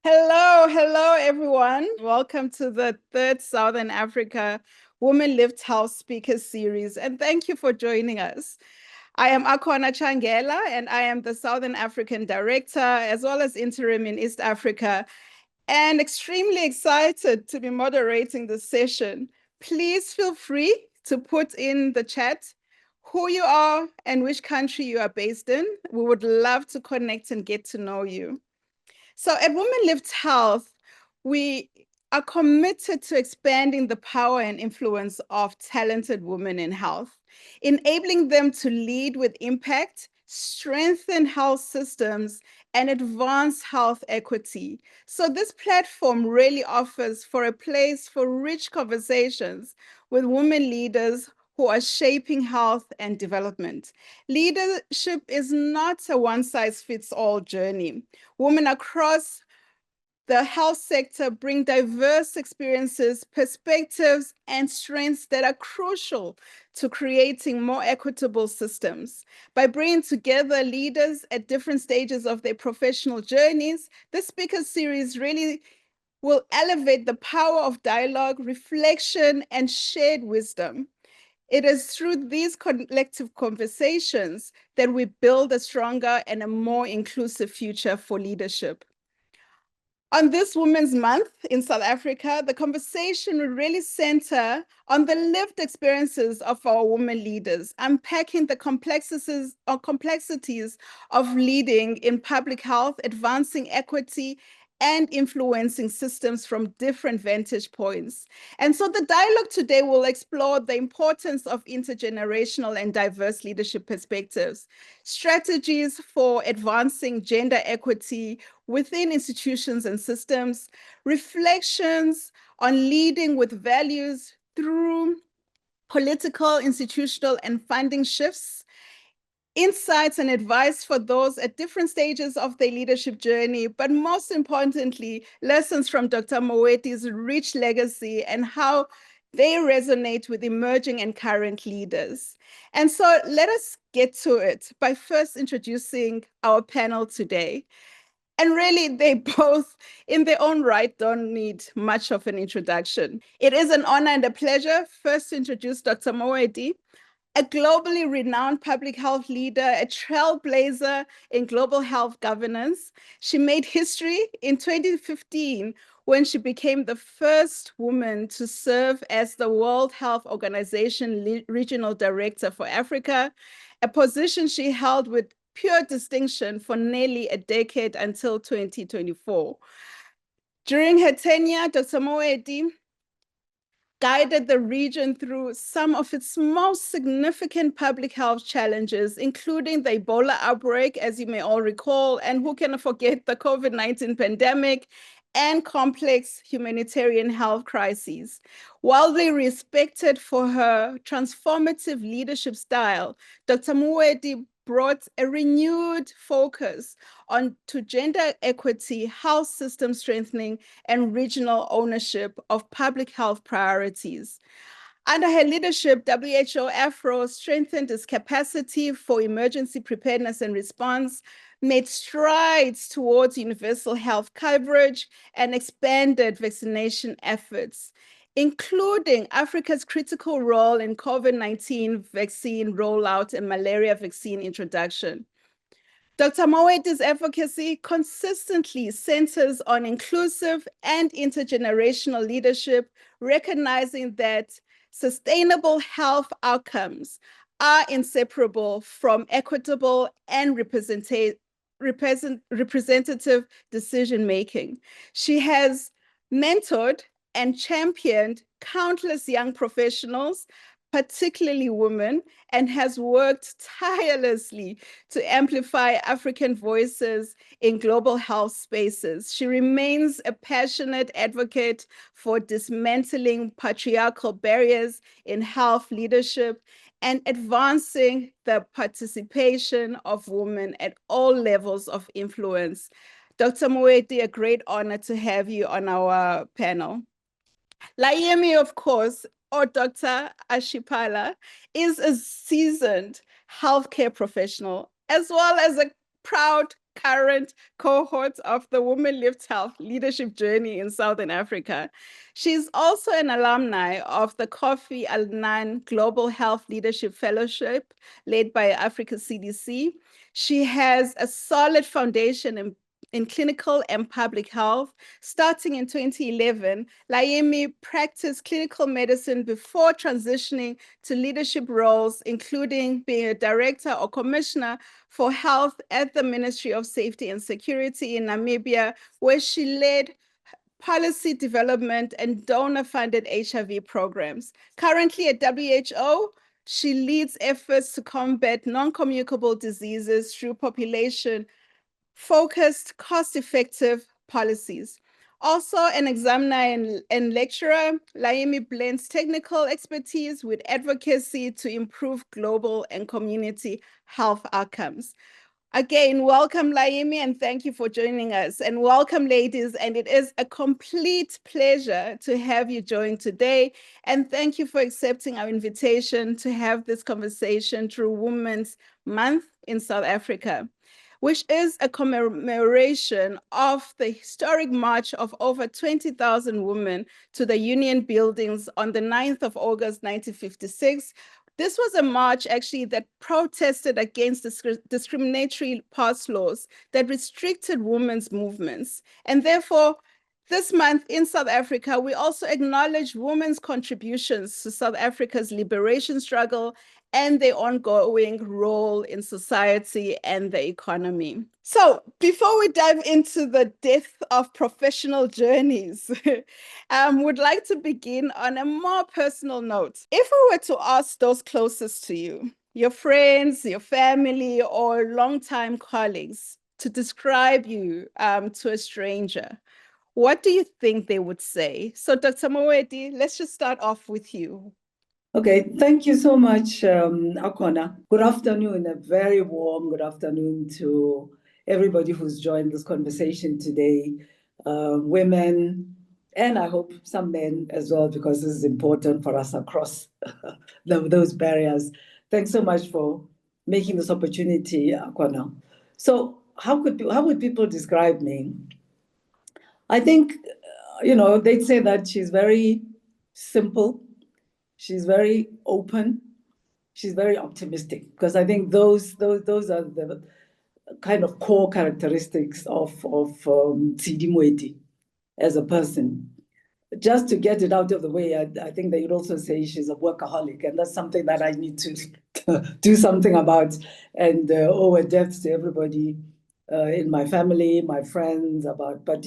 Hello, everyone. Welcome to the third Southern Africa WomenLift House Speaker Series, and thank you for joining us. I am Akhona Tsangela, and I am the Southern African Director, as well as interim in East Africa, and extremely excited to be moderating this session. Please feel free to put in the chat who you are and which country you are based in. We would love to connect and get to know you. So at WomenLift Health, we are committed to expanding the power and influence of talented women in health, enabling them to lead with impact, strengthen health systems, and advance health equity. So this platform really offers for a place for rich conversations with women leaders who are shaping health and development. Leadership is not a one-size-fits-all journey. Women across the health sector bring diverse experiences, perspectives, and strengths that are crucial to creating more equitable systems. By bringing together leaders at different stages of their professional journeys, this speaker series really will elevate the power of dialogue, reflection, and shared wisdom. It is through these collective conversations that we build a stronger and a more inclusive future for leadership. On this Women's Month in South Africa, the conversation will really center on the lived experiences of our women leaders, unpacking the complexities of leading in public health, advancing equity, and influencing systems from different vantage points. And so the dialogue today will explore the importance of intergenerational and diverse leadership perspectives, strategies for advancing gender equity within institutions and systems, reflections on leading with values through political, institutional, and funding shifts, insights and advice for those at different stages of their leadership journey, but most importantly, lessons from Dr. Moeti's rich legacy and how they resonate with emerging and current leaders. And so let us get to it by first introducing our panel today. And really, they both, in their own right, don't need much of an introduction. It is an honor and a pleasure first to introduce Dr. Moeti, a globally renowned public health leader, a trailblazer in global health governance. She made history in 2015 when she became the first woman to serve as the World Health Organization Regional Director for Africa, a position she held with pure distinction for nearly a decade until 2024. During her tenure, Dr. Moeti guided the region through some of its most significant public health challenges, including the Ebola outbreak, as you may all recall, and who can forget the COVID-19 pandemic and complex humanitarian health crises. Widely respected for her transformative leadership style, Dr. Moeti brought a renewed focus to gender equity, health system strengthening, and regional ownership of public health priorities. Under her leadership, WHO Afro strengthened its capacity for emergency preparedness and response, made strides towards universal health coverage, and expanded vaccination efforts, including Africa's critical role in COVID-19 vaccine rollout and malaria vaccine introduction. Dr. Moeti's advocacy consistently centers on inclusive and intergenerational leadership, recognizing that sustainable health outcomes are inseparable from equitable and representative decision-making. She has mentored and championed countless young professionals, particularly women, and has worked tirelessly to amplify African voices in global health spaces. She remains a passionate advocate for dismantling patriarchal barriers in health leadership and advancing the participation of women at all levels of influence. Dr. Moeti, a great honor to have you on our panel. Laimi, of course, or Dr. Ashipala, is a seasoned healthcare professional, as well as a proud current cohort of the WomenLift Health leadership journey in Southern Africa. She's also an alumni of the Kofi Annan Global Health Leadership Fellowship, led by Africa CDC. She has a solid foundation in clinical and public health. Starting in 2011, Laimi practiced clinical medicine before transitioning to leadership roles, including being a director or commissioner for health at the Ministry of Safety and Security in Namibia, where she led policy development and donor-funded HIV programs. Currently at WHO, she leads efforts to combat non-communicable diseases through population-focused, cost-effective policies. Also an examiner and lecturer, Laimi blends technical expertise with advocacy to improve global and community health outcomes. Again, welcome, Laimi, and thank you for joining us. And welcome, ladies. And it is a complete pleasure to have you join today. And thank you for accepting our invitation to have this conversation through Women's Month in South Africa, which is a commemoration of the historic march of over 20,000 women to the Union buildings on the 9th of August, 1956. This was a march actually that protested against discriminatory pass laws that restricted women's movements. And therefore, this month in South Africa, we also acknowledge women's contributions to South Africa's liberation struggle and their ongoing role in society and the economy. So before we dive into the depth of professional journeys, would like to begin on a more personal note. If we were to ask those closest to you, your friends, your family, or longtime colleagues, to describe you to a stranger, what do you think they would say? So Dr. Moeti, let's just start off with you. Okay, thank you so much, Akhona. Good afternoon, a very warm good afternoon to everybody who's joined this conversation today, women, and I hope some men as well, because this is important for us across those barriers. Thanks so much for making this opportunity, Akhona. So how would people describe me? I think, they'd say that she's very simple. She's very open. She's very optimistic, because I think those are the kind of core characteristics of NCD Moeti as a person. Just to get it out of the way, I think they would also say she's a workaholic, and that's something that I need to do something about. And owe a debt to everybody in my family, my friends, but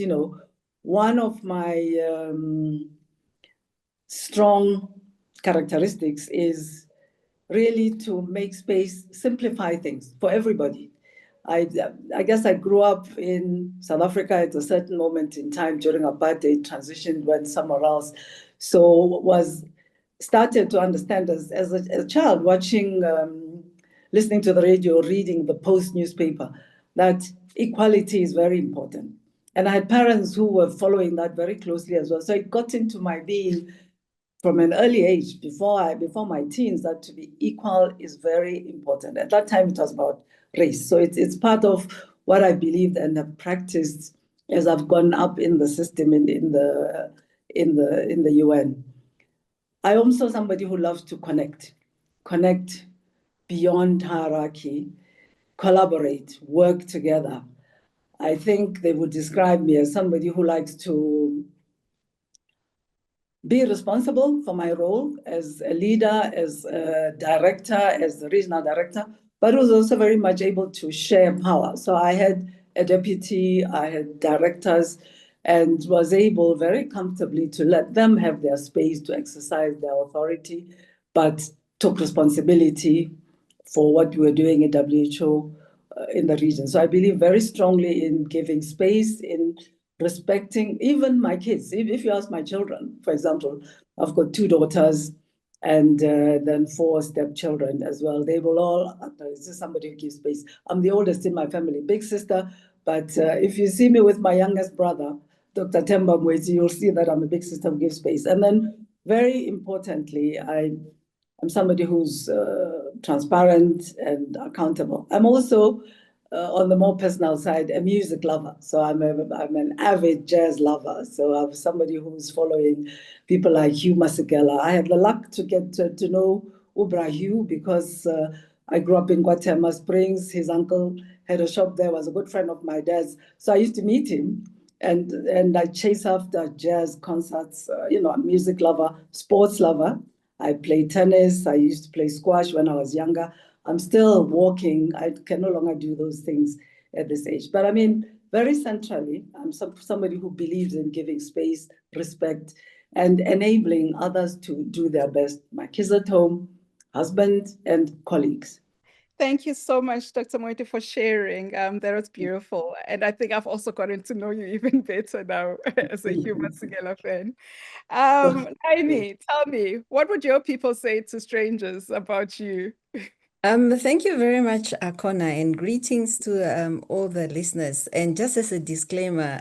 one of my strong characteristics is really to make space, simplify things for everybody. I guess I grew up in South Africa at a certain moment in time during apartheid, transitioned, went somewhere else. So started to understand as a child, watching, listening to the radio, reading the Post newspaper, that equality is very important. And I had parents who were following that very closely as well. So it got into my being from an early age, before my teens, that to be equal is very important. At that time, it was about race. So it's part of what I believed and have practiced as I've gone up in the system in the UN. I'm also somebody who loves to connect beyond hierarchy, collaborate, work together. I think they would describe me as somebody who likes to be responsible for my role as a leader, as a director, as the regional director, but was also very much able to share power. So I had a deputy, I had directors, and was able very comfortably to let them have their space to exercise their authority, but took responsibility for what we were doing at WHO in the region. So I believe very strongly in giving space, in respecting even my kids. If you ask my children, for example, I've got 2 daughters and then 4 stepchildren as well. They will all, this is somebody who gives space. I'm the oldest in my family, big sister, but if you see me with my youngest brother, Dr. Temba Moeti, you'll see that I'm a big sister who gives space. And then very importantly, I'm somebody who's transparent and accountable. I'm also on the more personal side, a music lover. So I'm an avid jazz lover. So I'm somebody who's following people like Hugh Masekela. I had the luck to get to know Ubra Hugh because I grew up in Guatemala Springs. His uncle had a shop there, was a good friend of my dad's. So I used to meet him and I chase after jazz concerts. I'm a music lover, sports lover. I play tennis. I used to play squash when I was younger. I'm still walking. I can no longer do those things at this age. But I mean, very centrally, I'm somebody who believes in giving space, respect, and enabling others to do their best. My kids at home, husband, and colleagues. Thank you so much, Dr. Moeti, for sharing. That was beautiful. And I think I've also gotten to know you even better now as a Human Sigela fan. Laimi, tell me, what would your people say to strangers about you? Thank you very much, Akhona, and greetings to all the listeners. And just as a disclaimer,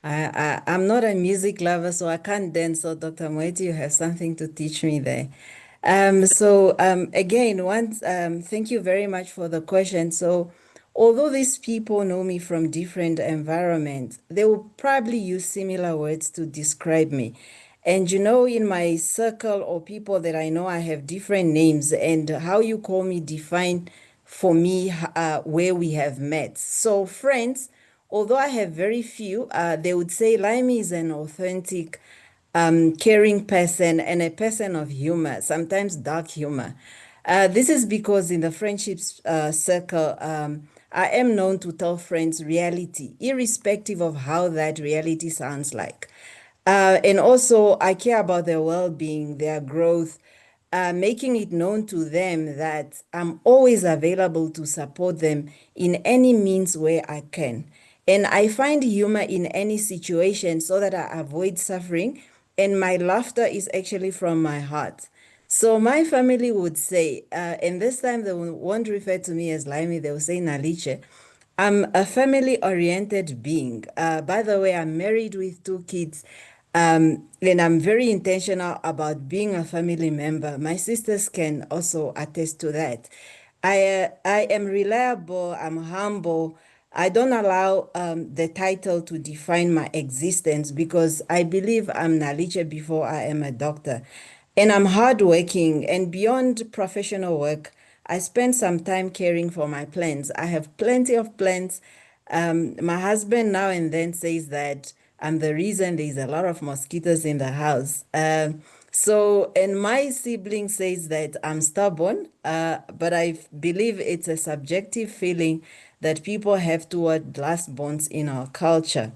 I'm not a music lover, so I can't dance. So, Dr. Moeti, you have something to teach me there. Again, once, thank you very much for the question. So, although these people know me from different environments, they will probably use similar words to describe me. And in my circle or people that I know, I have different names, and how you call me define for me where we have met. So, friends, although I have very few, they would say Laimi is an authentic, caring person and a person of humor, sometimes dark humor. This is because in the friendships circle, I am known to tell friends reality, irrespective of how that reality sounds like. And also, I care about their well being, their growth, making it known to them that I'm always available to support them in any means where I can. And I find humor in any situation so that I avoid suffering, and my laughter is actually from my heart. So my family would say, and this time they won't refer to me as Laimi, they will say Naliche. I'm a family-oriented being. By the way, I'm married with 2 kids, and I'm very intentional about being a family member. My sisters can also attest to that. I am reliable, I'm humble. I don't allow the title to define my existence because I believe I'm Naliche before I am a doctor. And I'm hardworking, and beyond professional work, I spend some time caring for my plants. I have plenty of plants. My husband now and then says that I'm the reason there's a lot of mosquitoes in the house. And my sibling says that I'm stubborn, but I believe it's a subjective feeling that people have toward last bonds in our culture.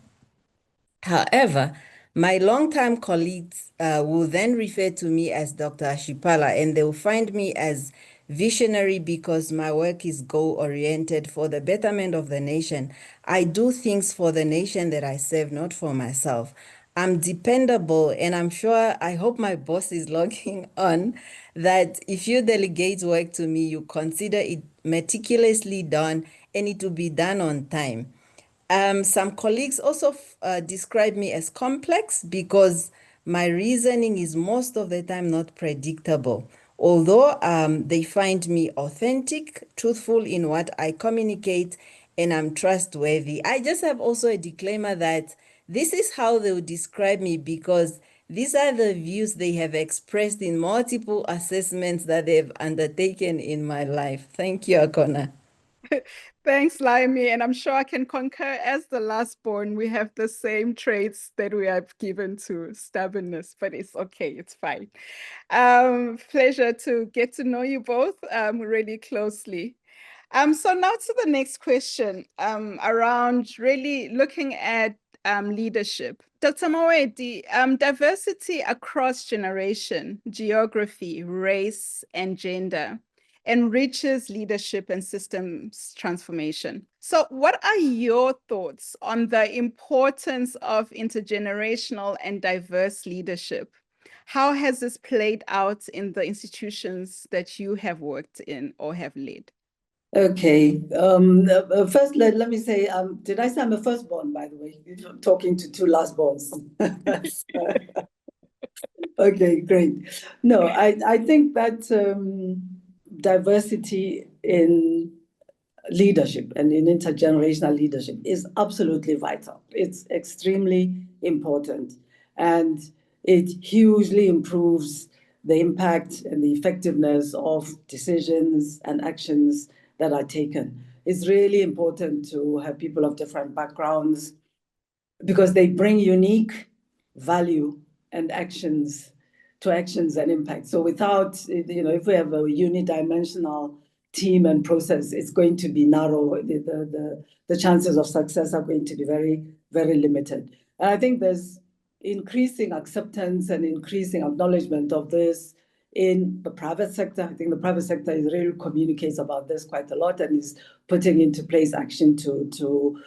However, my longtime colleagues will then refer to me as Dr. Ashipala, and they will find me as visionary because my work is goal-oriented for the betterment of the nation. I do things for the nation that I serve, not for myself. I'm dependable, and I'm sure, I hope my boss is logging on, that if you delegate work to me, you consider it meticulously done and it will be done on time. Some colleagues also describe me as complex because my reasoning is most of the time not predictable. Although they find me authentic, truthful in what I communicate, and I'm trustworthy. I just have also a disclaimer that this is how they would describe me because these are the views they have expressed in multiple assessments that they've undertaken in my life. Thank you, Akhona. Thanks, Laimi. And I'm sure I can concur as the last born, we have the same traits that we have given to stubbornness, but it's okay, it's fine. Pleasure to get to know you both really closely. So now to the next question around really looking at leadership. Dr. Moeti, diversity across generation, geography, race, and gender enriches leadership and systems transformation. So what are your thoughts on the importance of intergenerational and diverse leadership? How has this played out in the institutions that you have worked in or have led? Okay. First, let me say, did I say I'm a firstborn, by the way? I'm talking to 2 lastborns. Okay, great. No, I think that diversity in leadership and in intergenerational leadership is absolutely vital. It's extremely important, and it hugely improves the impact and the effectiveness of decisions and actions that are taken. It's really important to have people of different backgrounds because they bring unique value and actions and impact. So without, if we have a unidimensional team and process, it's going to be narrow. The chances of success are going to be very, very limited. And I think there's increasing acceptance and increasing acknowledgement of this in the private sector. I think the private sector is really communicates about this quite a lot and is putting into place action to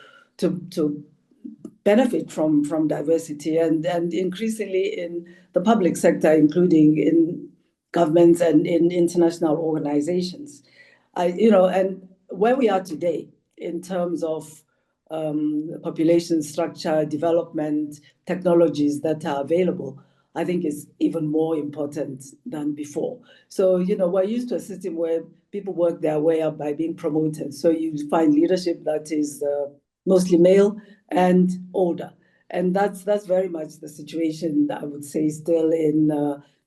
benefit from diversity, and increasingly in the public sector, including in governments and in international organizations. And where we are today in terms of population structure, development, technologies that are available, I think is even more important than before. So, we're used to a system where people work their way up by being promoted. So you find leadership that is mostly male and older. And that's very much the situation that I would say still in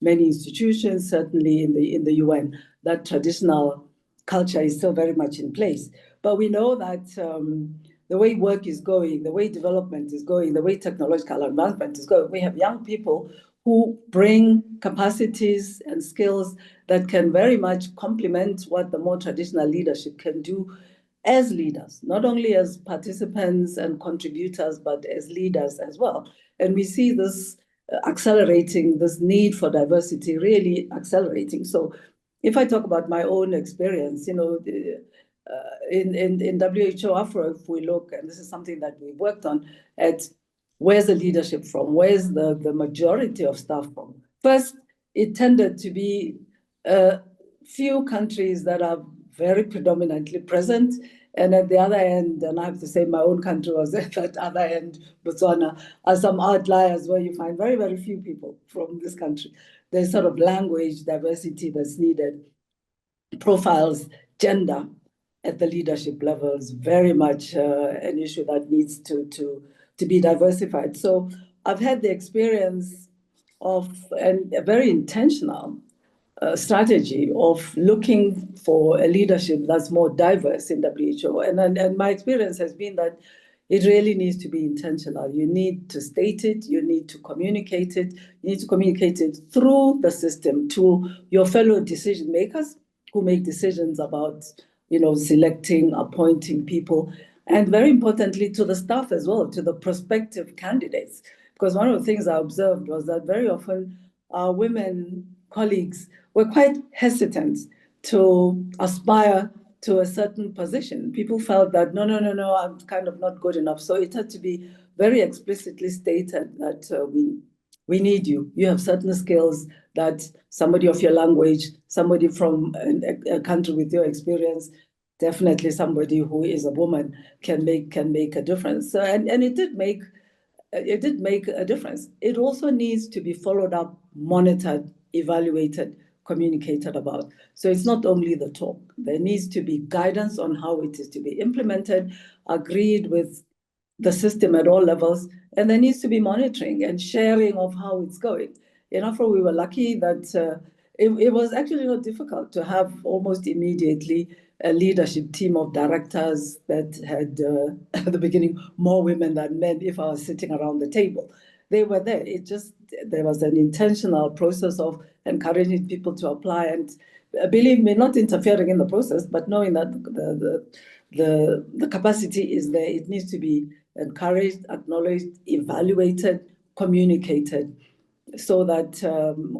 many institutions, certainly in the UN. That traditional culture is still very much in place. But we know that the way work is going, the way development is going, the way technological advancement is going, we have young people who bring capacities and skills that can very much complement what the more traditional leadership can do as leaders, not only as participants and contributors, but as leaders as well. And we see this accelerating, this need for diversity really accelerating. So if I talk about my own experience, in WHO Afro, if we look, and this is something that we worked on, at where's the leadership from, where's the majority of staff from? First, it tended to be a few countries that are very predominantly present. And at the other end, and I have to say my own country was at that other end, Botswana, are some outliers where you find very, very few people from this country. There's sort of language diversity that's needed. Profiles, gender at the leadership level is very much an issue that needs to be diversified. So I've had the experience of a very intentional strategy of looking for a leadership that's more diverse in WHO. And my experience has been that it really needs to be intentional. You need to state it, you need to communicate it, you need to communicate it through the system to your fellow decision makers who make decisions about, selecting, appointing people, and very importantly to the staff as well, to the prospective candidates. Because one of the things I observed was that very often our women colleagues were quite hesitant to aspire to a certain position. People felt that, no, I'm kind of not good enough. So it had to be very explicitly stated that we need you. You have certain skills that somebody of your language, somebody from a country with your experience, definitely somebody who is a woman can make a difference. So, and it did make a difference. It also needs to be followed up, monitored, evaluated, communicated about. So it's not only the talk. There needs to be guidance on how it is to be implemented, agreed with the system at all levels, and there needs to be monitoring and sharing of how it's going. In Afro, we were lucky that it was actually not difficult to have almost immediately a leadership team of directors that had, at the beginning, more women than men if I was sitting around the table. They were there. There was an intentional process of encouraging people to apply and, believe me, not interfering in the process, but knowing that the capacity is there. It needs to be encouraged, acknowledged, evaluated, communicated, so that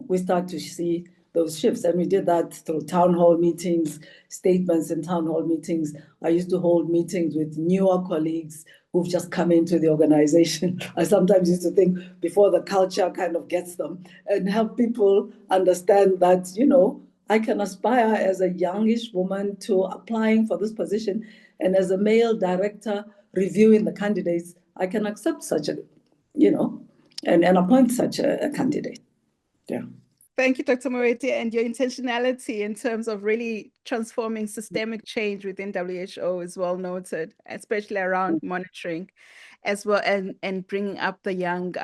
we start to see those shifts. And we did that through town hall meetings, statements in town hall meetings. I used to hold meetings with newer colleagues who've just come into the organization. I sometimes used to think before the culture kind of gets them, and help people understand that, I can aspire as a youngish woman to applying for this position. And as a male director reviewing the candidates, I can accept such and appoint such a candidate. Yeah. Thank you, Dr. Moeti, and your intentionality in terms of really transforming systemic change within WHO is well noted, especially around monitoring as well and bringing up the young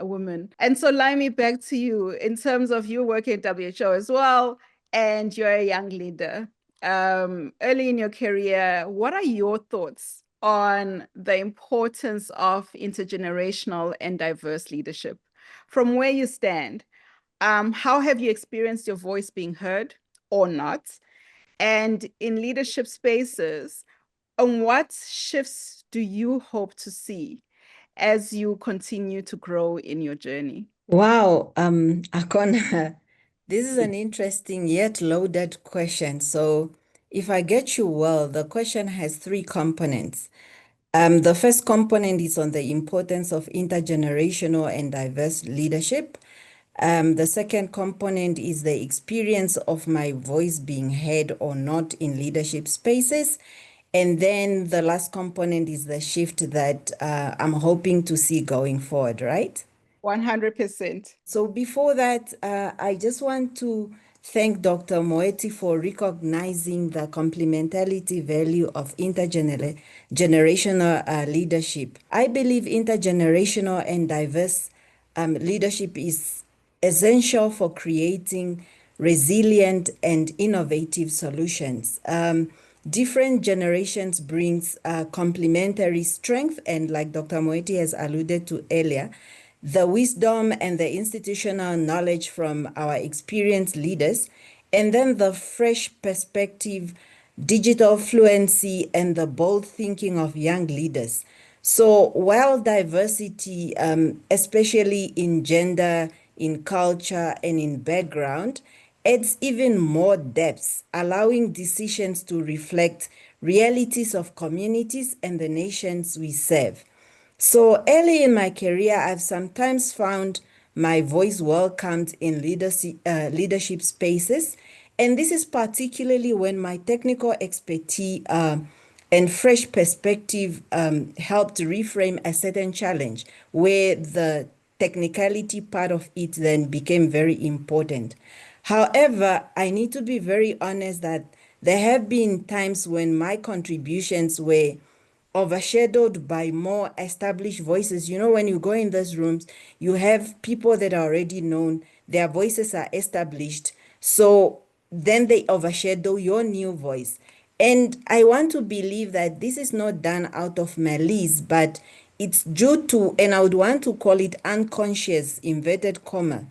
women. And so, Laimi, back to you in terms of you working at WHO as well, and you're a young leader. Early in your career, what are your thoughts on the importance of intergenerational and diverse leadership? From where you stand, how have you experienced your voice being heard or not? And in leadership spaces, and what shifts do you hope to see as you continue to grow in your journey? Wow, Akhona, this is an interesting yet loaded question. So if I get you well, the question has three components. The first component is on the importance of intergenerational and diverse leadership. The second component is the experience of my voice being heard or not in leadership spaces. And then the last component is the shift that I'm hoping to see going forward, right? 100%. So before that, I just want to thank Dr. Moeti for recognizing the complementarity value of intergenerational leadership. I believe intergenerational and diverse leadership is essential for creating resilient and innovative solutions. Different generations brings complementary strength, and like Dr. Moeti has alluded to earlier, the wisdom and the institutional knowledge from our experienced leaders, and then the fresh perspective, digital fluency, and the bold thinking of young leaders. So while diversity, especially in gender, in culture, and in background, adds even more depth, allowing decisions to reflect realities of communities and the nations we serve. So early in my career, I've sometimes found my voice welcomed in leadership spaces. And this is particularly when my technical expertise and fresh perspective helped reframe a certain challenge where the technicality part of it then became very important. However, I need to be very honest that there have been times when my contributions were overshadowed by more established voices. You know, when you go in those rooms, you have people that are already known, their voices are established. So then they overshadow your new voice. And I want to believe that this is not done out of malice, but it's due to, and I would want to call it unconscious, inverted comma,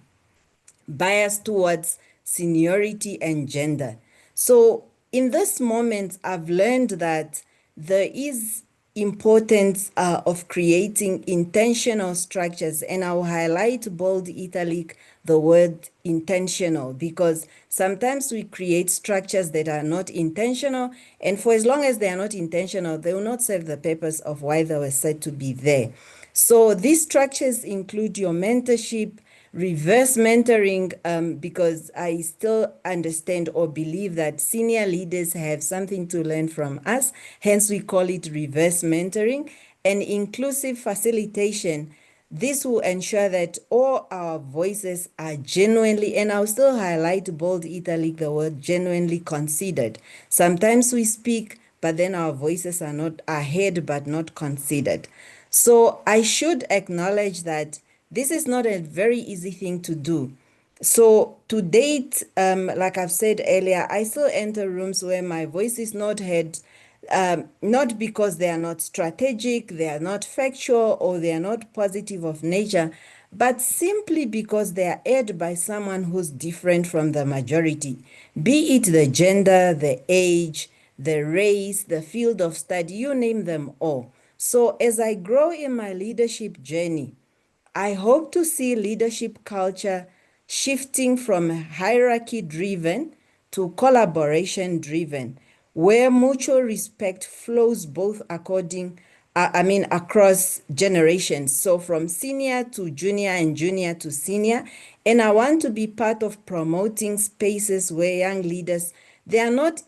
bias towards seniority and gender. So in this moment, I've learned that there is importance of creating intentional structures, and I'll highlight bold italic the word intentional, because sometimes we create structures that are not intentional, and for as long as they are not intentional, they will not serve the purpose of why they were said to be there. So these structures include your mentorship, reverse mentoring, because I still understand or believe that senior leaders have something to learn from us. Hence, we call it reverse mentoring, and inclusive facilitation. This will ensure that all our voices are genuinely, and I'll still highlight bold italic the word genuinely considered. Sometimes we speak, but then our voices are heard but not considered. So I should acknowledge that this is not a very easy thing to do. So to date, like I've said earlier, I still enter rooms where my voice is not heard, not because they are not strategic, they are not factual, or they are not positive of nature, but simply because they are aired by someone who's different from the majority, be it the gender, the age, the race, the field of study, you name them all. So as I grow in my leadership journey, I hope to see leadership culture shifting from hierarchy driven to collaboration driven, where mutual respect flows both across generations. So from senior to junior and junior to senior. And I want to be part of promoting spaces where young leaders, they are not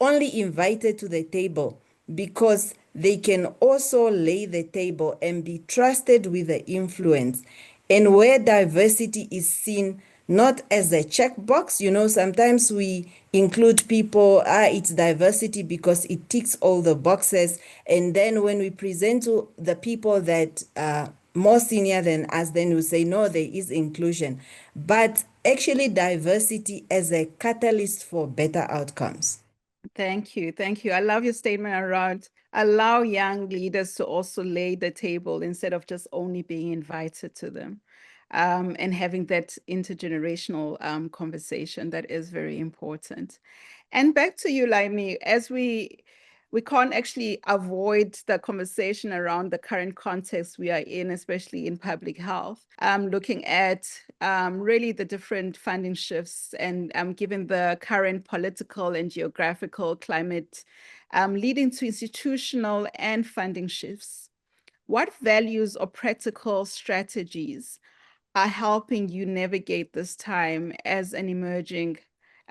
only invited to the table because they can also lay the table and be trusted with the influence, and where diversity is seen not as a checkbox. You know, sometimes we include people, it's diversity because it ticks all the boxes. And then when we present to the people that are more senior than us, then we say, no, there is inclusion. But actually diversity as a catalyst for better outcomes. Thank you. Thank you. I love your statement around allow young leaders to also lay the table instead of just only being invited to them, and having that intergenerational conversation. That is very important. And back to you, Laimi, as we can't actually avoid the conversation around the current context we are in, especially in public health, looking at really the different funding shifts and given the current political and geographical climate leading to institutional and funding shifts. What values or practical strategies are helping you navigate this time as an emerging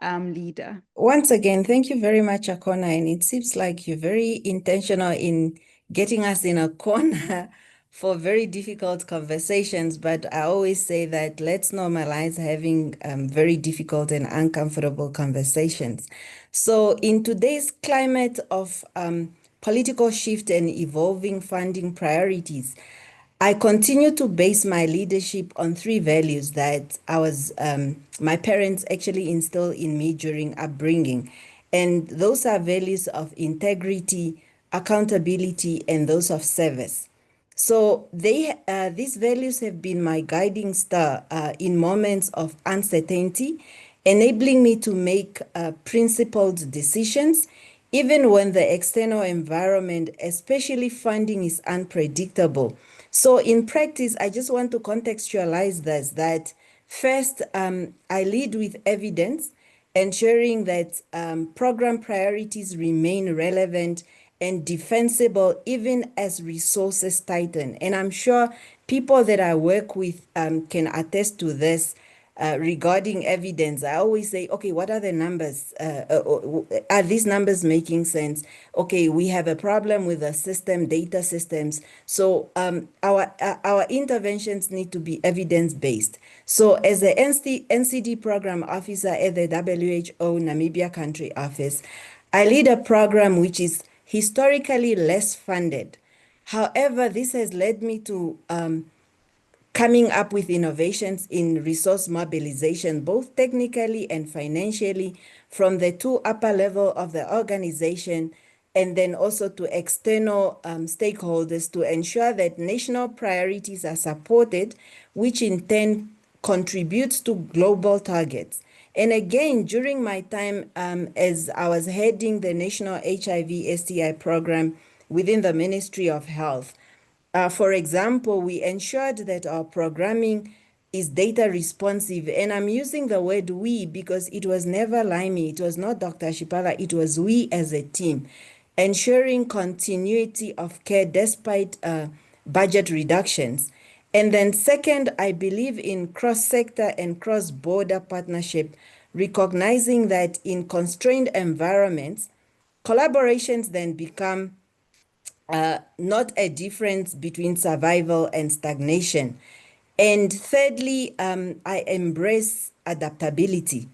leader? Once again, thank you very much, Akhona. And it seems like you're very intentional in getting us in a corner for very difficult conversations. But I always say that let's normalize having very difficult and uncomfortable conversations. So in today's climate of political shift and evolving funding priorities, I continue to base my leadership on three values that my parents actually instilled in me during upbringing. And those are values of integrity, accountability, and those of service. So these values have been my guiding star in moments of uncertainty, enabling me to make principled decisions, even when the external environment, especially funding, is unpredictable. So in practice, I just want to contextualize this, that first, I lead with evidence, ensuring that program priorities remain relevant and defensible even as resources tighten. And I'm sure people that I work with can attest to this. Regarding evidence, I always say, okay, what are the numbers? Are these numbers making sense? Okay, we have a problem with the system, data systems. So our interventions need to be evidence-based. So as the NCD program officer at the WHO Namibia country office, I lead a program which is historically less funded. However, this has led me to coming up with innovations in resource mobilization, both technically and financially, from the two upper level of the organization, and then also to external stakeholders to ensure that national priorities are supported, which in turn contributes to global targets. And again, during my time as I was heading the National HIV STI program within the Ministry of Health, for example, we ensured that our programming is data responsive. And I'm using the word we because it was never Laimi, it was not Dr. Ashipala, it was we as a team, ensuring continuity of care despite budget reductions. And then second, I believe in cross-sector and cross-border partnership, recognizing that in constrained environments, collaborations then become not a difference between survival and stagnation. And thirdly, I embrace adaptability,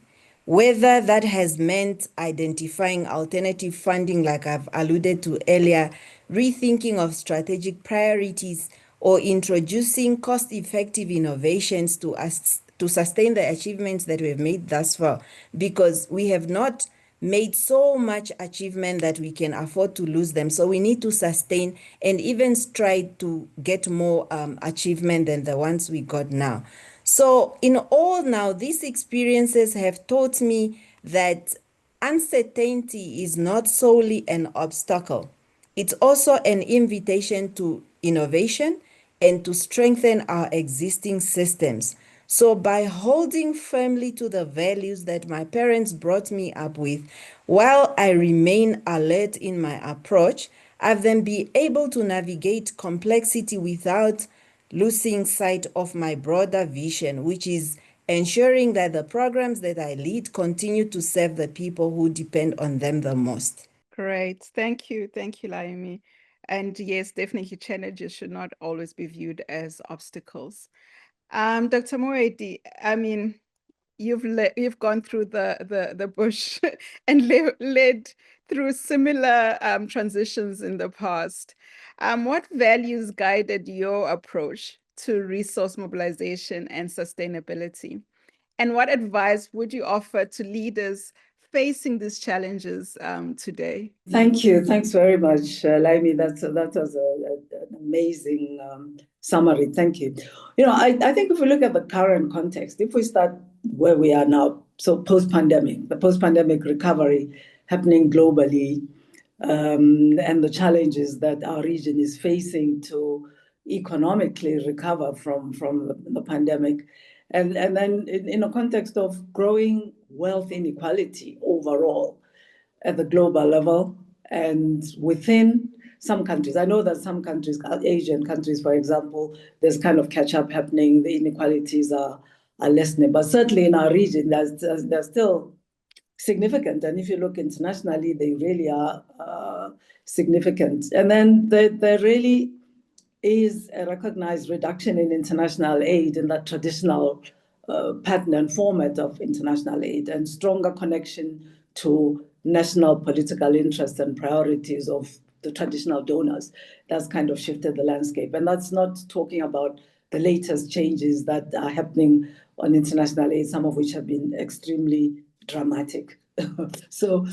whether that has meant identifying alternative funding, like I've alluded to earlier, rethinking of strategic priorities, or introducing cost-effective innovations to sustain the achievements that we've made thus far, because we have not made so much achievement that we can afford to lose them. So we need to sustain and even strive to get more achievement than the ones we got now. So in all now, these experiences have taught me that uncertainty is not solely an obstacle. It's also an invitation to innovation and to strengthen our existing systems. So by holding firmly to the values that my parents brought me up with, while I remain alert in my approach, I've then been able to navigate complexity without losing sight of my broader vision, which is ensuring that the programs that I lead continue to serve the people who depend on them the most. Great. Thank you. Thank you, Laimi. And yes, definitely challenges should not always be viewed as obstacles. Dr. Moeti, I mean, you've gone through the bush and led through similar transitions in the past. What values guided your approach to resource mobilization and sustainability? And what advice would you offer to leaders facing these challenges today? Thank you. Thanks very much, Laimi. That was an amazing summary. Thank you. I think if we look at the current context, if we start where we are now, so post-pandemic, the post-pandemic recovery happening globally, and the challenges that our region is facing to economically recover from the pandemic, and then in a context of growing wealth inequality overall at the global level and within some countries. I know that some countries, Asian countries, for example, there's kind of catch-up happening. The inequalities are lessening. But certainly in our region, there's still significant. And if you look internationally, they really are significant. And then there really is a recognized reduction in international aid in that traditional pattern and format of international aid, and stronger connection to national political interests and priorities of the traditional donors. That's kind of shifted the landscape. And that's not talking about the latest changes that are happening on international aid, some of which have been extremely dramatic. So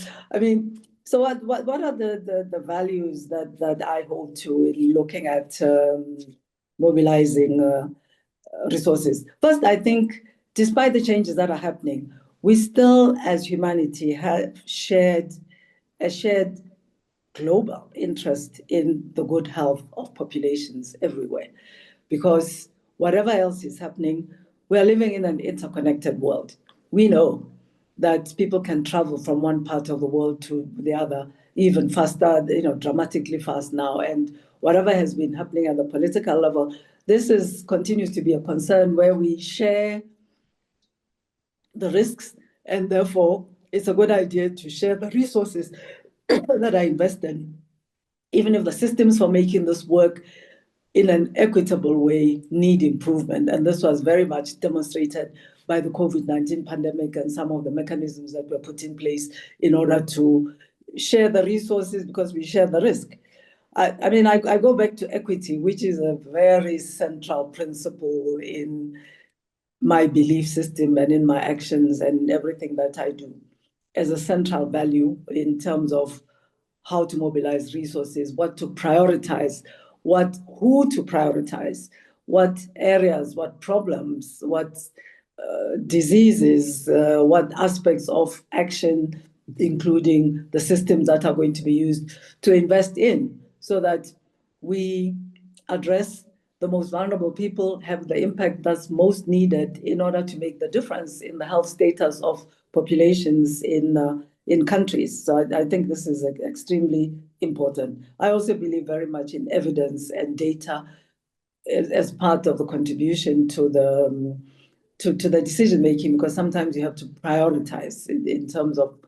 what are the values that I hold to in looking at mobilizing resources? First, I think despite the changes that are happening, we still, as humanity, have a shared global interest in the good health of populations everywhere. Because whatever else is happening, we are living in an interconnected world. We know that people can travel from one part of the world to the other even faster, dramatically fast now. And whatever has been happening at the political level, this continues to be a concern where we share the risks, and therefore it's a good idea to share the resources that are invested, even if the systems for making this work in an equitable way need improvement. And this was very much demonstrated by the COVID-19 pandemic and some of the mechanisms that were put in place in order to share the resources, because we share the risk. I go back to equity, which is a very central principle in my belief system and in my actions and everything that I do, as a central value in terms of how to mobilize resources, what to prioritize, who to prioritize, what areas, what problems, what diseases, what aspects of action, including the systems that are going to be used to invest in, so that we address the most vulnerable people, have the impact that's most needed in order to make the difference in the health status of populations in countries. So I think this is extremely important. I also believe very much in evidence and data as part of the contribution to the decision making, because sometimes you have to prioritize in terms of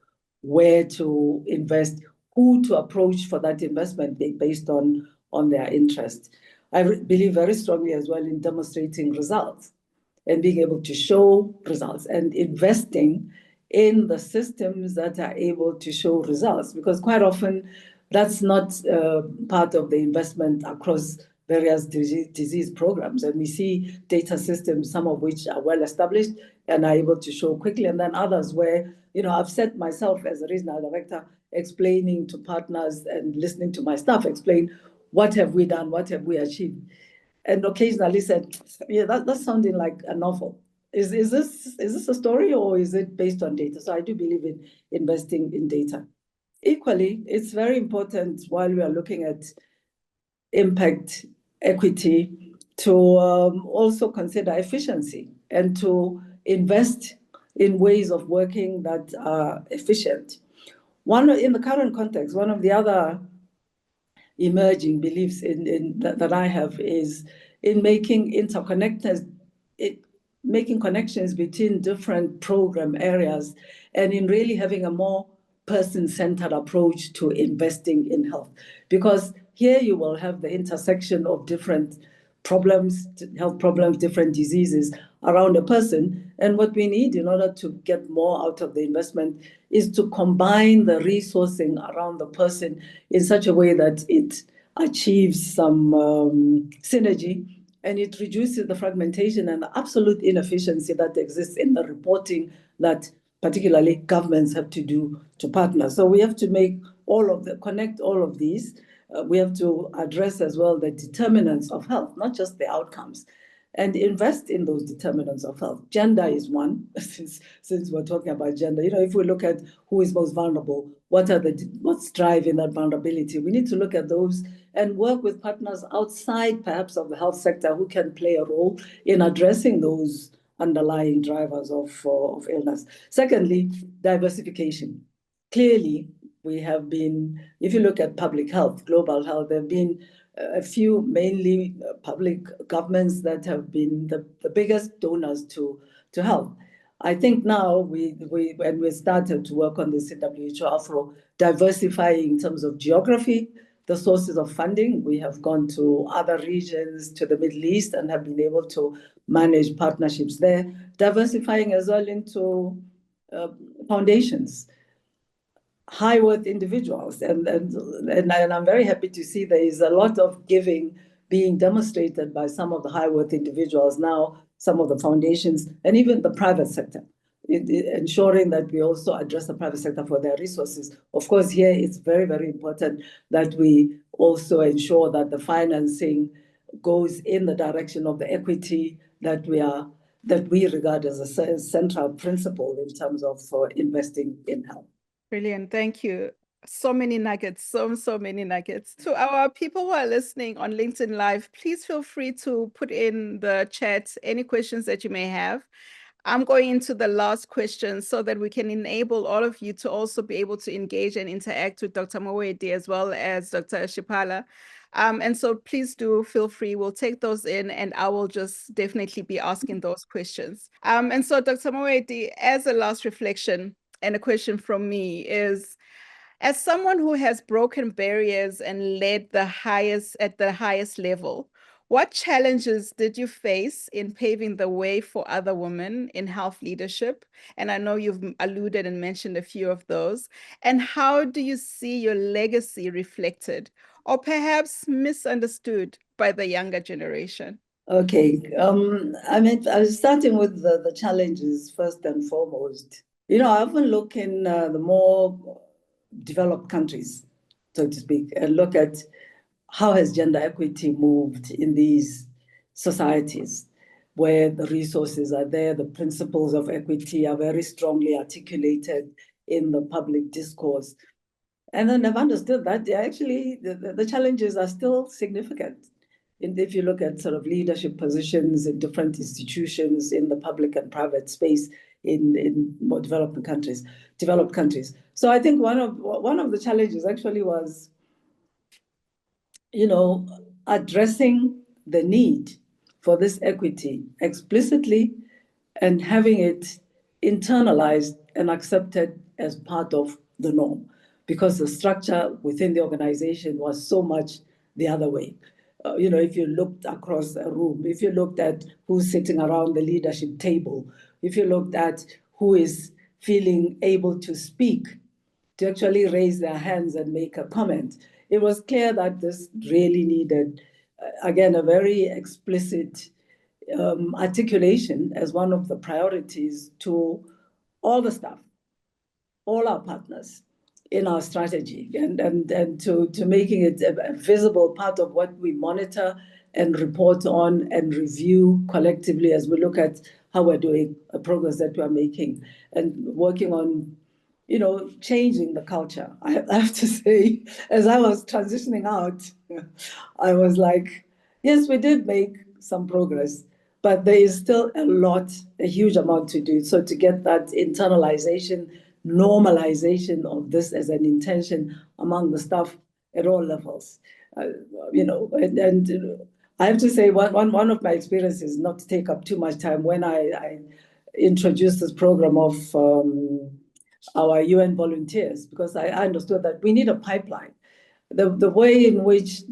where to invest, who to approach for that investment based on their interest. I believe very strongly as well in demonstrating results and being able to show results and investing in the systems that are able to show results, because quite often that's not part of the investment across various disease programs. And we see data systems, some of which are well established and are able to show quickly, and then others where, I've set myself as a regional director explaining to partners and listening to my staff explain what have we done, what have we achieved, and occasionally said, yeah, that's sounding like a novel. Is this a story, or is it based on data? So I do believe in investing in data. Equally, it's very important while we are looking at impact equity to also consider efficiency and to invest in ways of working that are efficient. In the current context, one of the other emerging beliefs that I have is in making making connections between different program areas, and in really having a more person-centered approach to investing in health. Because here you will have the intersection of different problems, health problems, different diseases around a person. And what we need in order to get more out of the investment is to combine the resourcing around the person in such a way that it achieves some synergy, and it reduces the fragmentation and the absolute inefficiency that exists in the reporting that particularly governments have to do to partners. So we have to connect all of these. We have to address as well the determinants of health, not just the outcomes, and invest in those determinants of health. Gender is one, since we're talking about gender. If we look at who is most vulnerable, what's driving that vulnerability, we need to look at those and work with partners outside perhaps of the health sector who can play a role in addressing those underlying drivers of illness. Secondly, diversification. Clearly, we have been, if you look at public health, global health, there have been a few mainly public governments that have been the biggest donors to health. I think now when we started to work on this in WHO Afro, diversifying in terms of geography, the sources of funding, we have gone to other regions, to the Middle East, and have been able to manage partnerships there, diversifying as well into foundations, high worth individuals. And I'm very happy to see there is a lot of giving being demonstrated by some of the high worth individuals now, some of the foundations, and even the private sector, ensuring that we also address the private sector for their resources. Of course, here it's very, very important that we also ensure that the financing goes in the direction of the equity that we regard as a central principle in terms of investing in health. Brilliant. Thank you. So many nuggets, so many nuggets. To our people who are listening on LinkedIn Live, please feel free to put in the chat any questions that you may have. I'm going into the last question so that we can enable all of you to also be able to engage and interact with Dr. Moeti as well as Dr. Ashipala. And so please do feel free. We'll take those in and I will just definitely be asking those questions. And so Dr. Moeti, as a last reflection and a question from me is, as someone who has broken barriers and led at the highest level, what challenges did you face in paving the way for other women in health leadership? And I know you've alluded and mentioned a few of those. And how do you see your legacy reflected or perhaps misunderstood by the younger generation? Okay. I was starting with the challenges first and foremost. I often look in the more developed countries, so to speak, and look at how has gender equity moved in these societies where the resources are there, the principles of equity are very strongly articulated in the public discourse. And then I've understood that actually the challenges are still significant. And if you look at sort of leadership positions in different institutions in the public and private space in more developed countries. So I think one of the challenges actually was, addressing the need for this equity explicitly and having it internalized and accepted as part of the norm, because the structure within the organization was so much the other way. If you looked across a room, if you looked at who's sitting around the leadership table, if you looked at who is feeling able to speak, to actually raise their hands and make a comment, it was clear that this really needed, again, a very explicit articulation as one of the priorities to all the staff, all our partners in our strategy, and to making it a visible part of what we monitor and report on and review collectively as we look at how we're doing, progress that we're making, and working on changing the culture. I have to say, as I was transitioning out, I was like, yes, we did make some progress, but there is still a huge amount to do. So to get that internalization, normalization of this as an intention among the staff at all levels, and I have to say one of my experiences, not to take up too much time, when I introduced this program of our UN volunteers, because I understood that we need a pipeline. the way in which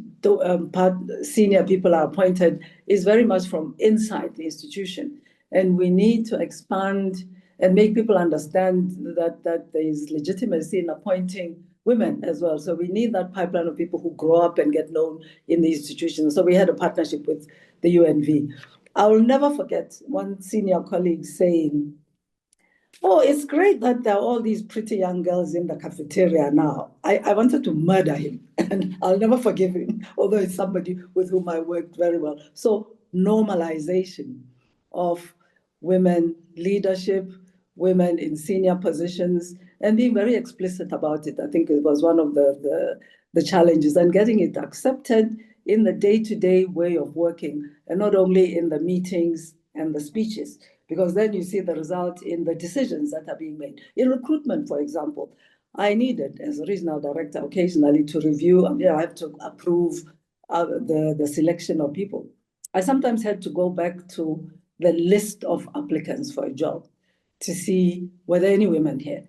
senior people are appointed is very much from inside the institution. And we need to expand and make people understand that there is legitimacy in appointing women as well. So we need that pipeline of people who grow up and get known in the institution. So we had a partnership with the UNV. I will never forget one senior colleague saying, "Oh, it's great that there are all these pretty young girls in the cafeteria now." I wanted to murder him, and I'll never forgive him, although it's somebody with whom I worked very well. So normalization of women leadership, women in senior positions, and being very explicit about it. I think it was one of the challenges, and getting it accepted in the day-to-day way of working, and not only in the meetings and the speeches, because then you see the result in the decisions that are being made. In recruitment, for example, I needed, as a regional director, occasionally to review, I have to approve the selection of people. I sometimes had to go back to the list of applicants for a job to see were there any women here.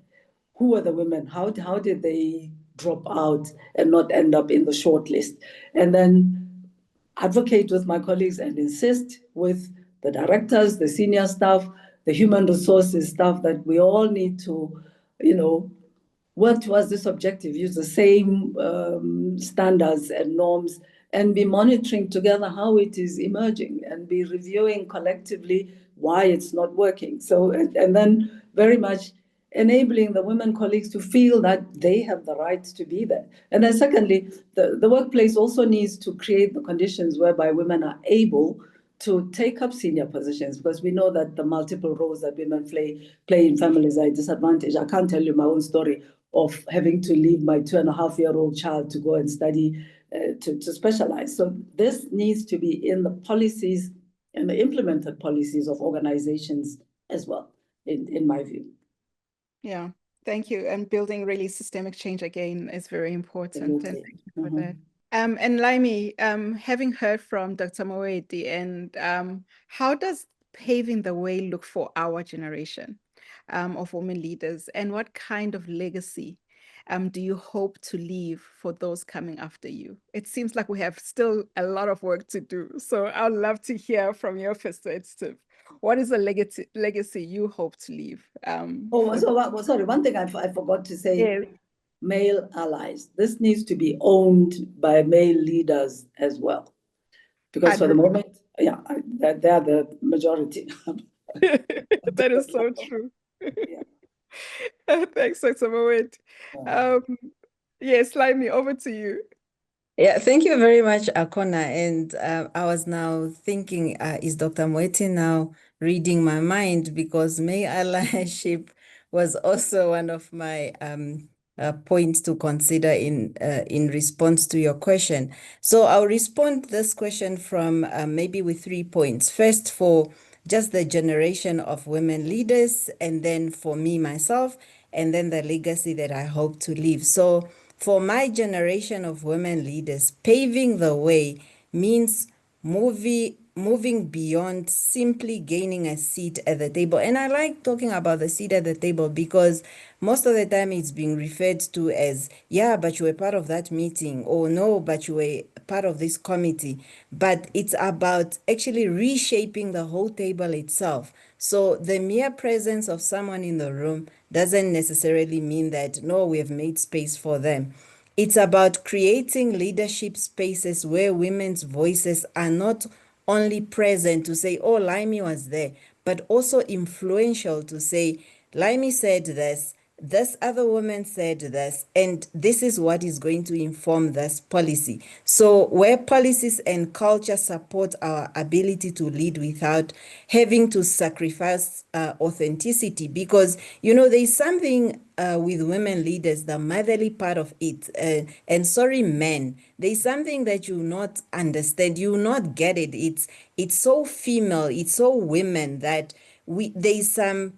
Who were the women? How did they drop out and not end up in the short list? And then advocate with my colleagues and insist with the directors, the senior staff, the human resources staff that we all need to, work towards this objective, use the same standards and norms, and be monitoring together how it is emerging and be reviewing collectively why it's not working. So, and then very much enabling the women colleagues to feel that they have the right to be there. And then secondly, the workplace also needs to create the conditions whereby women are able to take up senior positions, because we know that the multiple roles that women play in families are a disadvantage. I can't tell you my own story of having to leave my 2.5-year-old child to go and study to specialize. So this needs to be in the policies and the implemented policies of organizations as well, in my view. Yeah, thank you. And building really systemic change again is very important. Absolutely. And thank you for that. And Laimi, having heard from Dr. Moeti, and how does paving the way look for our generation of women leaders, and what kind of legacy do you hope to leave for those coming after you? It seems like we have still a lot of work to do. So I'd love to hear from your perspective. What is the legacy you hope to leave? Sorry, one thing I forgot to say. Yes. Male allies. This needs to be owned by male leaders as well. Because for the moment, they are the majority. That is so true. Yeah. Thanks, Dr. Moeti. Yes, Laimi, over to you. Yeah, thank you very much, Akhona. And I was now thinking, is Dr. Moeti now reading my mind? Because male allyship was also one of my points to consider in response to your question. So I'll respond to this question from maybe with 3 points. First, for just the generation of women leaders, and then for me, myself, and then the legacy that I hope to leave. So for my generation of women leaders, paving the way means moving beyond simply gaining a seat at the table. And I like talking about the seat at the table because most of the time it's being referred to as, yeah, but you were part of that meeting, or no, but you were part of this committee. But it's about actually reshaping the whole table itself. So the mere presence of someone in the room doesn't necessarily mean that, no, we have made space for them. It's about creating leadership spaces where women's voices are not only present to say, oh, Laimi was there, but also influential to say, Laimi said this other woman said this, and this is what is going to inform this policy. So where policies and culture support our ability to lead without having to sacrifice authenticity, because, there's something with women leaders, the motherly part of it, and sorry, men, there's something that you not understand, you not get it. It's so female, it's so women that there's some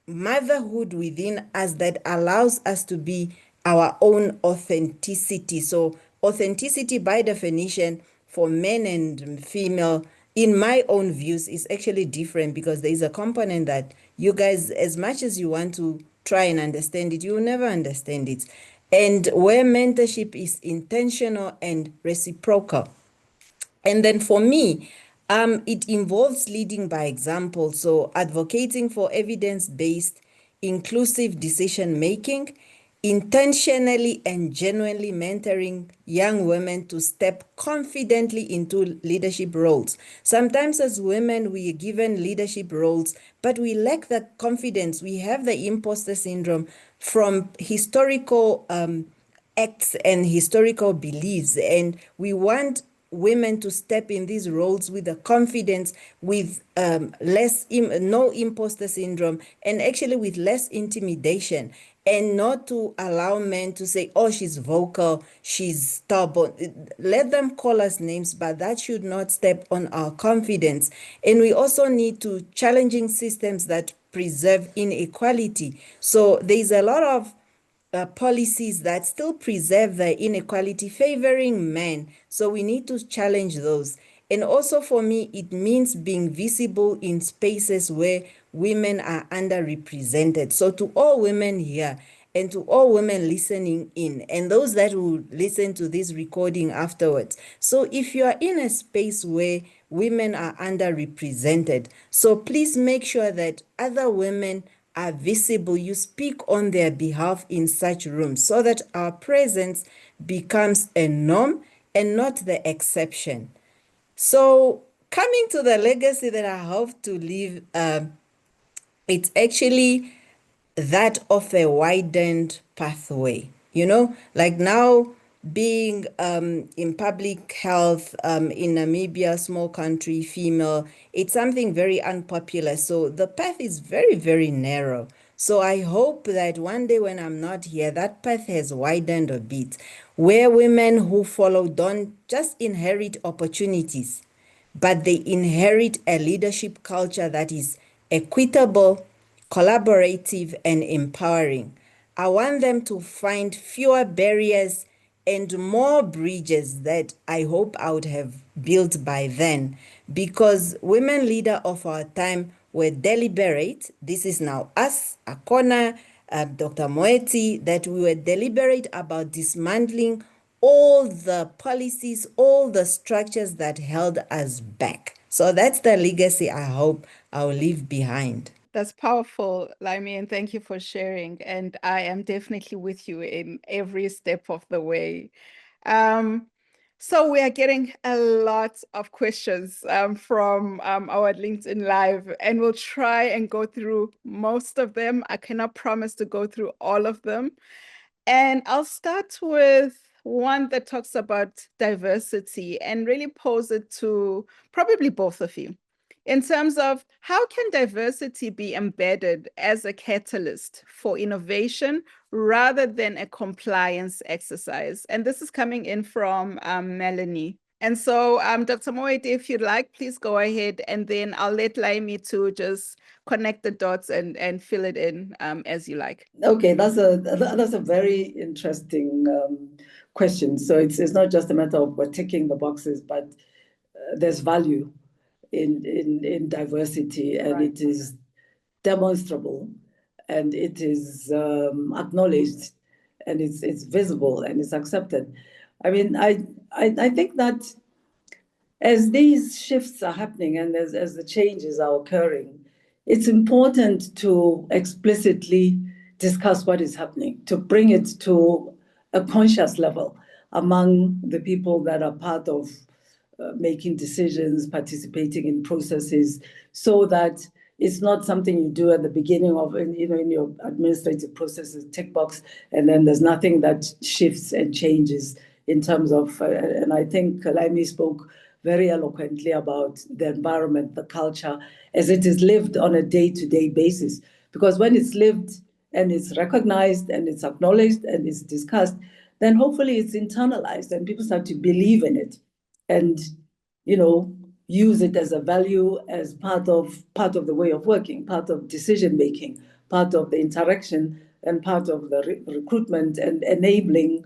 motherhood within us that allows us to be our own authenticity. So authenticity, by definition, for men and female, in my own views, is actually different, because there is a component that you guys, as much as you want to try and understand it, you will never understand it. and where mentorship is intentional and reciprocal. And then for me, it involves leading by example. So advocating for evidence-based, inclusive decision making, intentionally and genuinely mentoring young women to step confidently into leadership roles. Sometimes as women, we are given leadership roles, but we lack the confidence. We have the imposter syndrome from historical acts and historical beliefs, and we want women to step in these roles with the confidence, with no imposter syndrome, and actually with less intimidation, and not to allow men to say, oh, she's vocal, she's stubborn. Let them call us names, but that should not step on our confidence. And we also need to challenging systems that preserve inequality. So there's a lot of policies that still preserve the inequality favoring men. So we need to challenge those. And also for me, it means being visible in spaces where women are underrepresented. So to all women here and to all women listening in, and those that will listen to this recording afterwards. So if you are in a space where women are underrepresented, so please make sure that other women are visible. You speak on their behalf in such rooms so that our presence becomes a norm and not the exception. So coming to the legacy that I hope to leave, it's actually that of a widened pathway. Like now being in public health in Namibia, small country, female, it's something very unpopular. So the path is very, very narrow. So I hope that one day when I'm not here, that path has widened a bit, where women who follow don't just inherit opportunities, but they inherit a leadership culture that is equitable, collaborative, and empowering. I want them to find fewer barriers and more bridges that I hope I would have built by then, because women leaders of our time were deliberate. This is now us, Akhona, Dr. Moeti, that we were deliberate about dismantling all the policies, all the structures that held us back. So that's the legacy I hope I'll leave behind. That's powerful, Laimi, and thank you for sharing. And I am definitely with you in every step of the way. So we are getting a lot of questions from our LinkedIn Live, and we'll try and go through most of them. I cannot promise to go through all of them. And I'll start with one that talks about diversity and really pose it to probably both of you in terms of how can diversity be embedded as a catalyst for innovation rather than a compliance exercise? And this is coming in from Melanie. And so, Dr. Moeti, if you'd like, please go ahead, and then I'll let Laimi to just connect the dots and fill it in as you like. Okay, that's a very interesting question. So it's not just a matter of we're ticking the boxes, but there's value in diversity, and Right. it is demonstrable, and it is acknowledged, and it's visible, and it's accepted. I mean, I think that as these shifts are happening and as the changes are occurring, it's important to explicitly discuss what is happening, to bring it to a conscious level among the people that are part of making decisions, participating in processes, so that it's not something you do at the beginning of, in your administrative processes, tick box, and then there's nothing that shifts and changes in terms of, and I think Laimi spoke very eloquently about the environment, the culture, as it is lived on a day-to-day basis. Because when it's lived and it's recognized and it's acknowledged and it's discussed, then hopefully it's internalized and people start to believe in it and, use it as a value, as part of the way of working, part of decision making, part of the interaction, and part of the recruitment, and enabling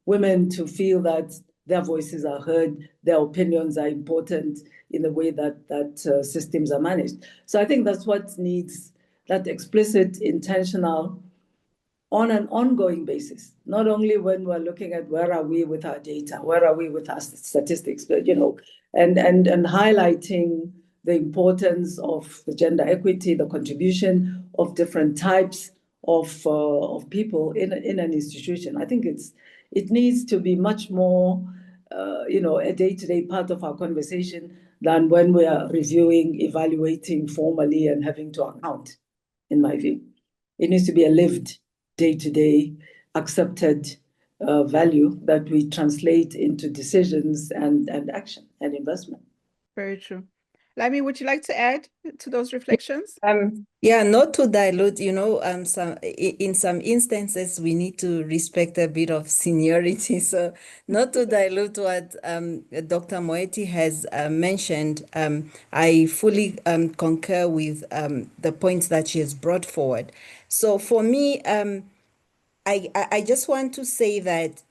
women to feel that their voices are heard, their opinions are important in the way that systems are managed. So I think that's what needs, that explicit, intentional on an ongoing basis, not only when we're looking at where are we with our data, where are we with our statistics, but, and highlighting the importance of the gender equity, the contribution of different types of people in an institution. I think it needs to be much more, a day-to-day part of our conversation than when we are reviewing, evaluating formally and having to account, in my view. It needs to be a lived, day-to-day, accepted value that we translate into decisions and action and investment. Very true. Laimi, would you like to add to those reflections? Yeah, not to dilute, in some instances we need to respect a bit of seniority. So not to dilute what Dr. Moeti has mentioned, I fully concur with the points that she has brought forward. So for me, I just want to say that,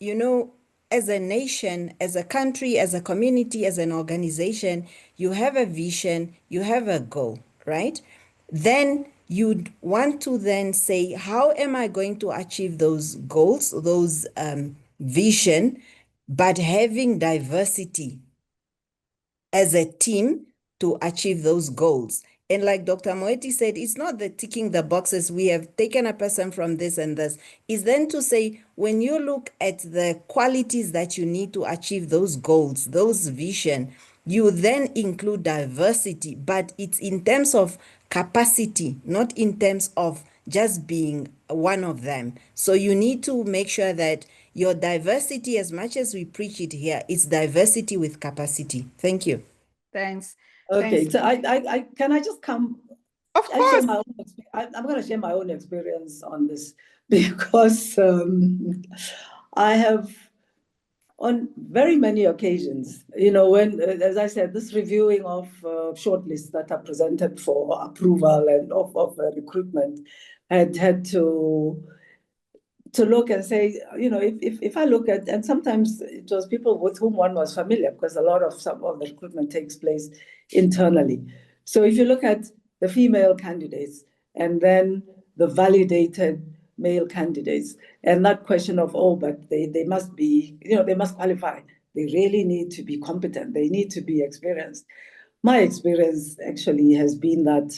as a nation, as a country, as a community, as an organization, you have a vision, you have a goal, right? Then you'd want to then say, how am I going to achieve those goals, those vision, but having diversity as a team to achieve those goals? And like Dr. Moeti said, it's not the ticking the boxes, we have taken a person from this and this. Is then to say, when you look at the qualities that you need to achieve those goals, those vision, you then include diversity, but it's in terms of capacity, not in terms of just being one of them. So you need to make sure that your diversity, as much as we preach it here, is diversity with capacity. Thank you. Thanks. Okay, Thanks. so I can I just come? Of course. I'm going to share my own experience on this because I have, on very many occasions, when, as I said, this reviewing of shortlists that are presented for approval and of recruitment had to look and say, if I look at, and sometimes it was people with whom one was familiar, because some of the recruitment takes place internally. So if you look at the female candidates and then the validated male candidates, and that question of, but they must be, they must qualify. They really need to be competent. They need to be experienced. My experience actually has been that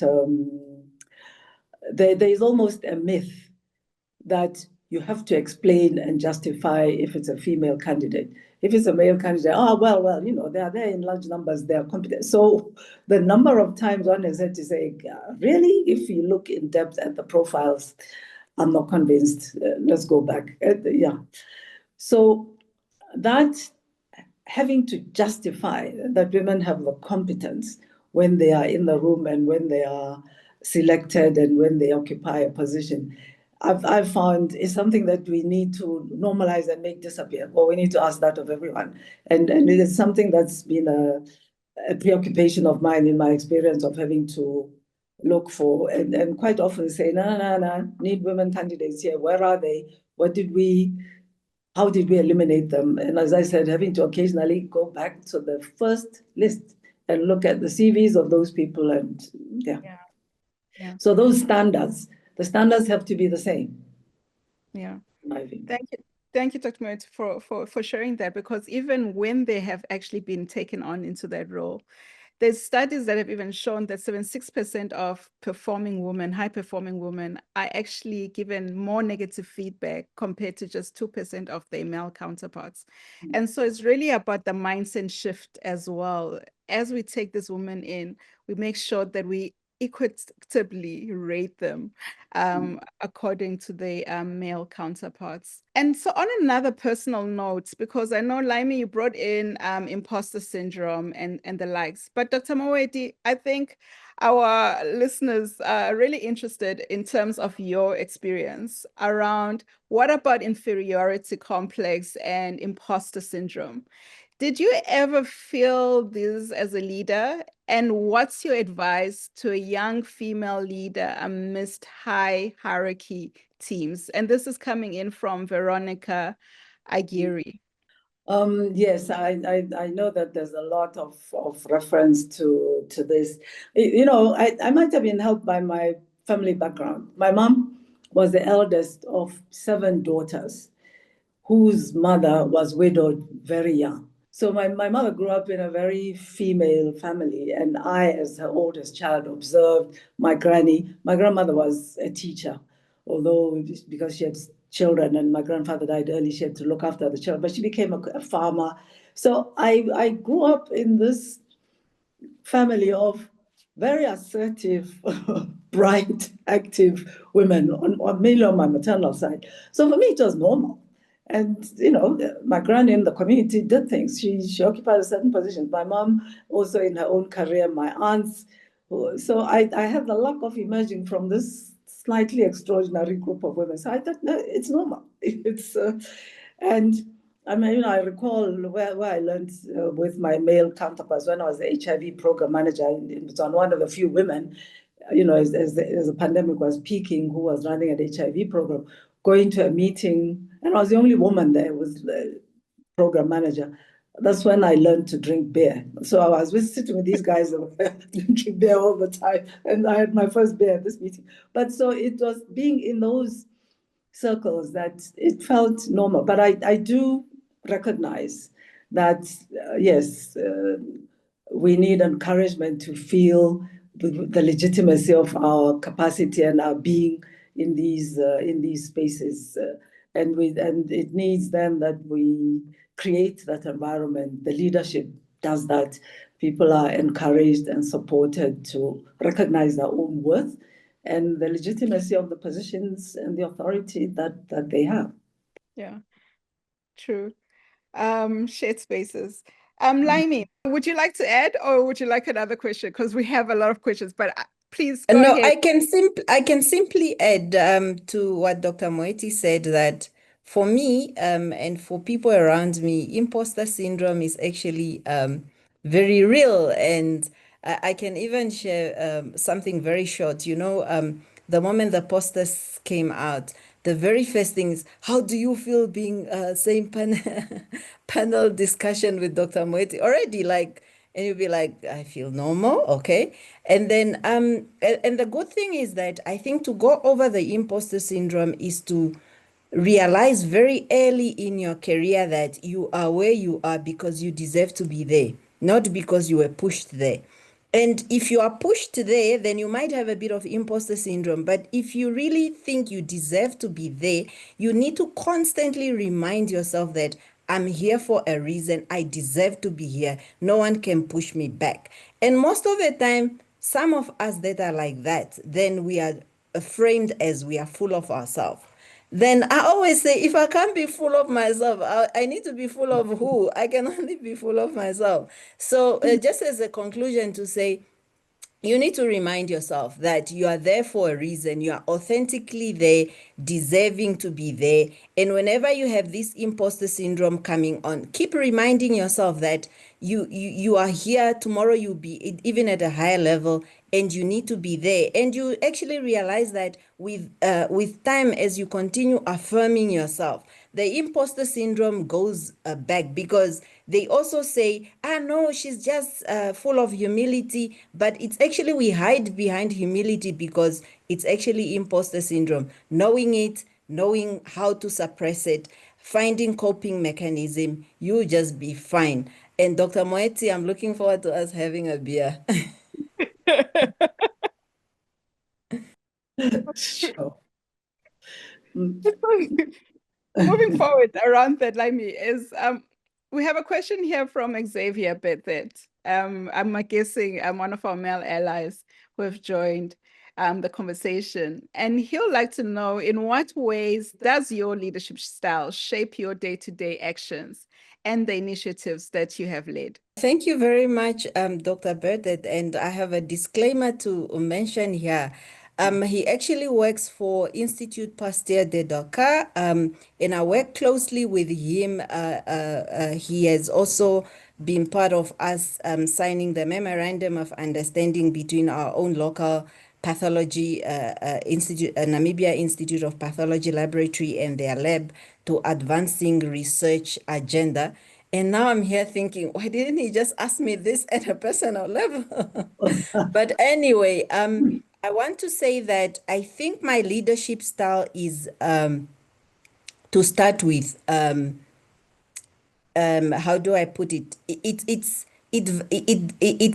there is almost a myth that you have to explain and justify if it's a female candidate. If it's a male candidate, they are there in large numbers, they are competent. So the number of times one has had to say, really, if you look in depth at the profiles, I'm not convinced, let's go back. So that having to justify that women have the competence when they are in the room and when they are selected and when they occupy a position, I've found is something that we need to normalize and make disappear, or we need to ask that of everyone. And it is something that's been a preoccupation of mine in my experience of having to look for and quite often say, no, need women candidates here. Where are they? How did we eliminate them? And as I said, having to occasionally go back to the first list and look at the CVs of those people and Yeah. So those standards, the standards have to be the same. Yeah. In my view. Thank you. Thank you, Dr. Moeti, for sharing that, because even when they have actually been taken on into that role, there's studies that have even shown that 76% of performing women, high-performing women, are actually given more negative feedback compared to just 2% of their male counterparts. And so it's really about the mindset shift as well. As we take this woman in, we make sure that we equitably rate them according to their male counterparts. And so on another personal note, because I know, Laimi, you brought in imposter syndrome and the likes, but Dr. Moeti, I think our listeners are really interested in terms of your experience around what about inferiority complex and imposter syndrome? Did you ever feel this as a leader? And what's your advice to a young female leader amidst high hierarchy teams? And this is coming in from Veronica Aguirre. Yes, I know that there's a lot of reference to this. I might have been helped by my family background. My mom was the eldest of 7 daughters, whose mother was widowed very young. So my mother grew up in a very female family, and I, as her oldest child, observed my granny. My grandmother was a teacher, although because she had children and my grandfather died early, she had to look after the children, but she became a farmer. So I grew up in this family of very assertive, bright, active women, mainly on my maternal side. So for me, it was normal. And, my granny in the community did things. She occupied a certain position. My mom also in her own career, my aunts. So I had the luck of emerging from this slightly extraordinary group of women. So I thought, no, it's normal. And I mean, I recall where I learned with my male counterparts when I was the HIV program manager. It was on one of the few women, as the pandemic was peaking, who was running an HIV program, going to a meeting, and I was the only woman there, was the program manager. That's when I learned to drink beer. So I was sitting with these guys that were drinking beer all the time, and I had my first beer at this meeting. But so it was being in those circles that it felt normal. But I do recognize that, yes, we need encouragement to feel the legitimacy of our capacity and our being in these spaces. And it needs then that we create that environment. The leadership does that. People are encouraged and supported to recognize their own worth and the legitimacy of the positions and the authority that they have. Yeah, true. Shared spaces. Laimi, would you like to add, or would you like another question? Because we have a lot of questions, but please go No, ahead. I can simply add to what Dr. Moeti said, that for me and for people around me, imposter syndrome is actually very real. And I can even share something very short. The moment the posters came out, the very first thing is, how do you feel being same panel discussion with Dr. Moeti? Already, like, and you'll be like, I feel normal, okay. And then and the good thing is that I think to go over the imposter syndrome is to realize very early in your career that you are where you are because you deserve to be there, not because you were pushed there. And if you are pushed there, then you might have a bit of imposter syndrome. But if you really think you deserve to be there, you need to constantly remind yourself that I'm here for a reason. I deserve to be here. No one can push me back. And most of the time, some of us that are like that, then we are framed as we are full of ourselves. Then I always say, if I can't be full of myself, I need to be full of who? I can only be full of myself. So just as a conclusion to say, you need to remind yourself that you are there for a reason. You are authentically there, deserving to be there. And whenever you have this imposter syndrome coming on, keep reminding yourself that you are here. Tomorrow you'll be even at a higher level, and you need to be there. And you actually realize that with time, as you continue affirming yourself, the imposter syndrome goes back, because they also say, no, she's just full of humility. But it's actually, we hide behind humility because it's actually imposter syndrome. Knowing it, knowing how to suppress it, finding coping mechanism, you just be fine. And Dr. Moeti, I'm looking forward to us having a beer. Sure. Moving forward around that, Laimi, is we have a question here from Xavier Bethet. I'm guessing one of our male allies who have joined the conversation. And he'll like to know, in what ways does your leadership style shape your day-to-day actions and the initiatives that you have led? Thank you very much, Dr. Bethet. And I have a disclaimer to mention here. He actually works for Institute Pasteur de Dakar, and I work closely with him. He has also been part of us signing the Memorandum of Understanding between our own local pathology institute, Namibia Institute of Pathology Laboratory, and their lab to advancing research agenda. And now I'm here thinking, why didn't he just ask me this at a personal level? But anyway, I want to say that I think my leadership style is, to start with, how do I put it? It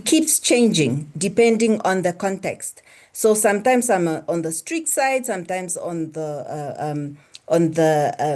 keeps changing depending on the context. So sometimes I'm on the strict side, sometimes on the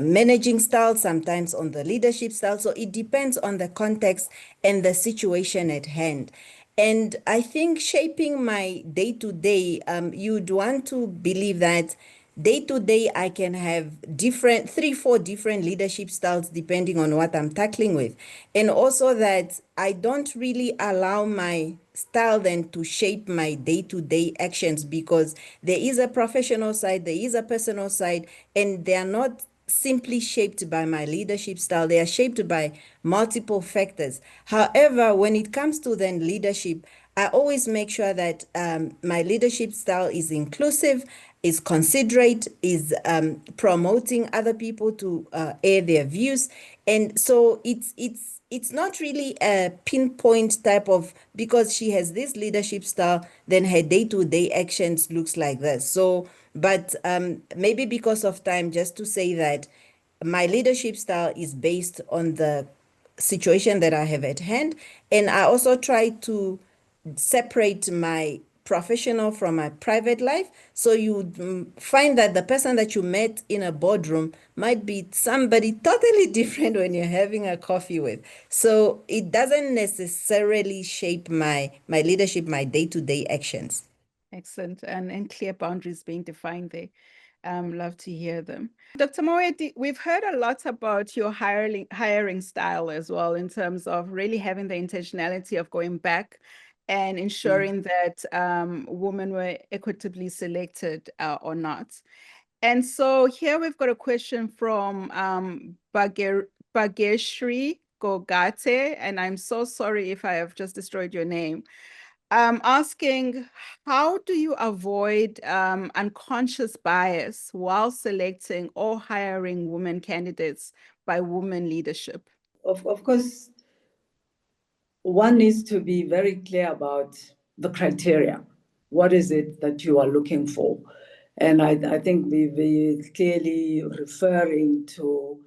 managing style, sometimes on the leadership style. So it depends on the context and the situation at hand. And I think shaping my day to day, you'd want to believe that day to day I can have different 3 4 different leadership styles depending on what I'm tackling with, and also that I don't really allow my style then to shape my day to day actions, because there is a professional side, there is a personal side, and they are not simply shaped by my leadership style. They are shaped by multiple factors. However, when it comes to then leadership, I always make sure that my leadership style is inclusive, is considerate, is promoting other people to air their views. And so it's not really a pinpoint type of, because she has this leadership style, then her day-to-day actions looks like this. So, but maybe because of time, just to say that my leadership style is based on the situation that I have at hand. And I also try to separate my professional from my private life. So you find that the person that you met in a boardroom might be somebody totally different when you're having a coffee with. So it doesn't necessarily shape my leadership, my day-to-day actions. Excellent. And clear boundaries being defined there. Love to hear them. Dr. Moeti, we've heard a lot about your hiring style as well, in terms of really having the intentionality of going back and ensuring that women were equitably selected or not. And so here we've got a question from Bageshri Gogate, and I'm so sorry if I have just destroyed your name. Asking, how do you avoid unconscious bias while selecting or hiring women candidates by women leadership? Of course, one needs to be very clear about the criteria. What is it that you are looking for? And I think we clearly referring to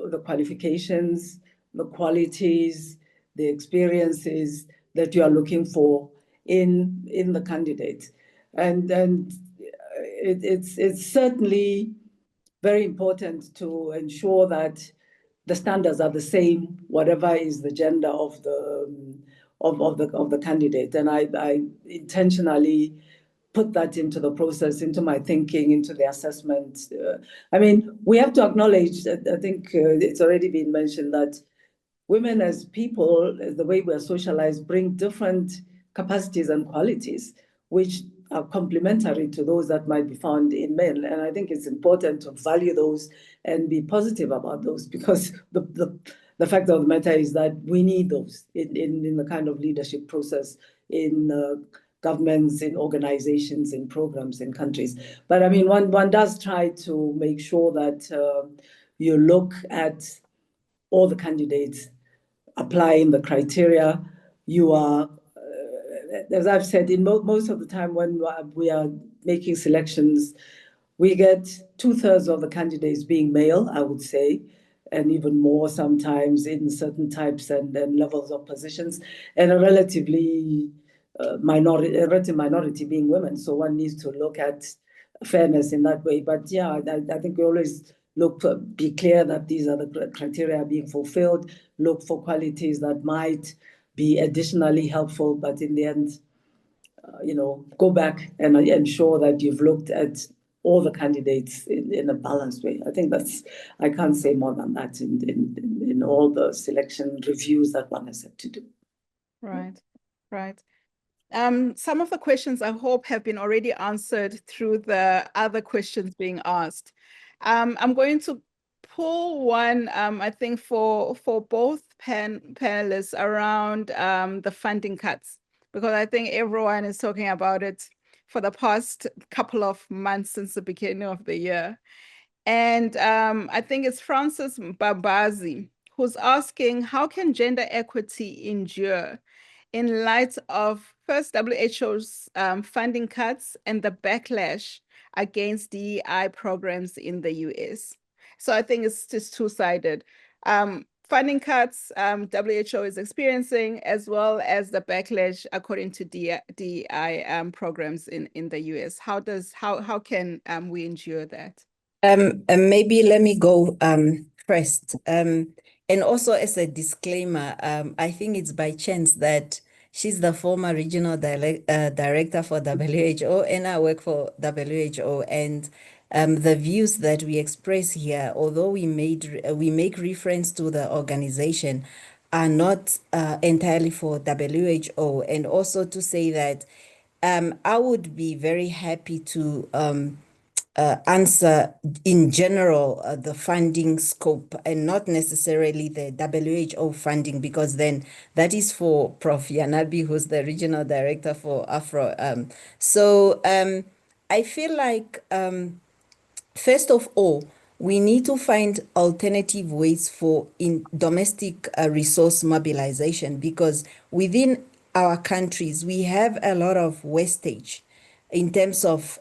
the qualifications, the qualities, the experiences that you are looking for in the candidate. And it's certainly very important to ensure that the standards are the same, whatever is the gender of the candidate. And I intentionally put that into the process, into my thinking, into the assessment. I mean, we have to acknowledge that, I think it's already been mentioned, that women as people, the way we're socialized, bring different capacities and qualities, which are complementary to those that might be found in men. And I think it's important to value those and be positive about those, because the fact of the matter is that we need those in the kind of leadership process in governments, in organizations, in programs, in countries. But I mean, one does try to make sure that you look at all the candidates, applying the criteria. You are, as I've said, in most of the time when we are making selections, we get 2/3 of the candidates being male, I would say, and even more sometimes in certain types and levels of positions, and a relative minority being women. So one needs to look at fairness in that way. But yeah, I think we always be clear that these are the criteria being fulfilled, look for qualities that might be additionally helpful, but in the end, go back and ensure that you've looked at all the candidates in a balanced way. I think I can't say more than that in all the selection reviews that one has had to do. Right, right. Some of the questions I hope have been already answered through the other questions being asked. I'm going to pull one, I think for both panelists around the funding cuts, because I think everyone is talking about it for the past couple of months since the beginning of the year. And I think it's Francis Babazi who's asking, how can gender equity endure in light of First, WHO's funding cuts and the backlash against DEI programs in the US. So I think it's just two-sided. Funding cuts WHO is experiencing, as well as the backlash according to DEI programs in the US. How can we endure that? Maybe let me go first. And also as a disclaimer, I think it's by chance that she's the former regional director for WHO, and I work for WHO. And the views that we express here, although we make reference to the organization, are not entirely for WHO. And also to say that I would be very happy to answer in general the funding scope and not necessarily the WHO funding, because then that is for Prof. Yanabi, who's the regional director for Afro. I feel like first of all, we need to find alternative ways for domestic resource mobilization, because within our countries, we have a lot of wastage in terms of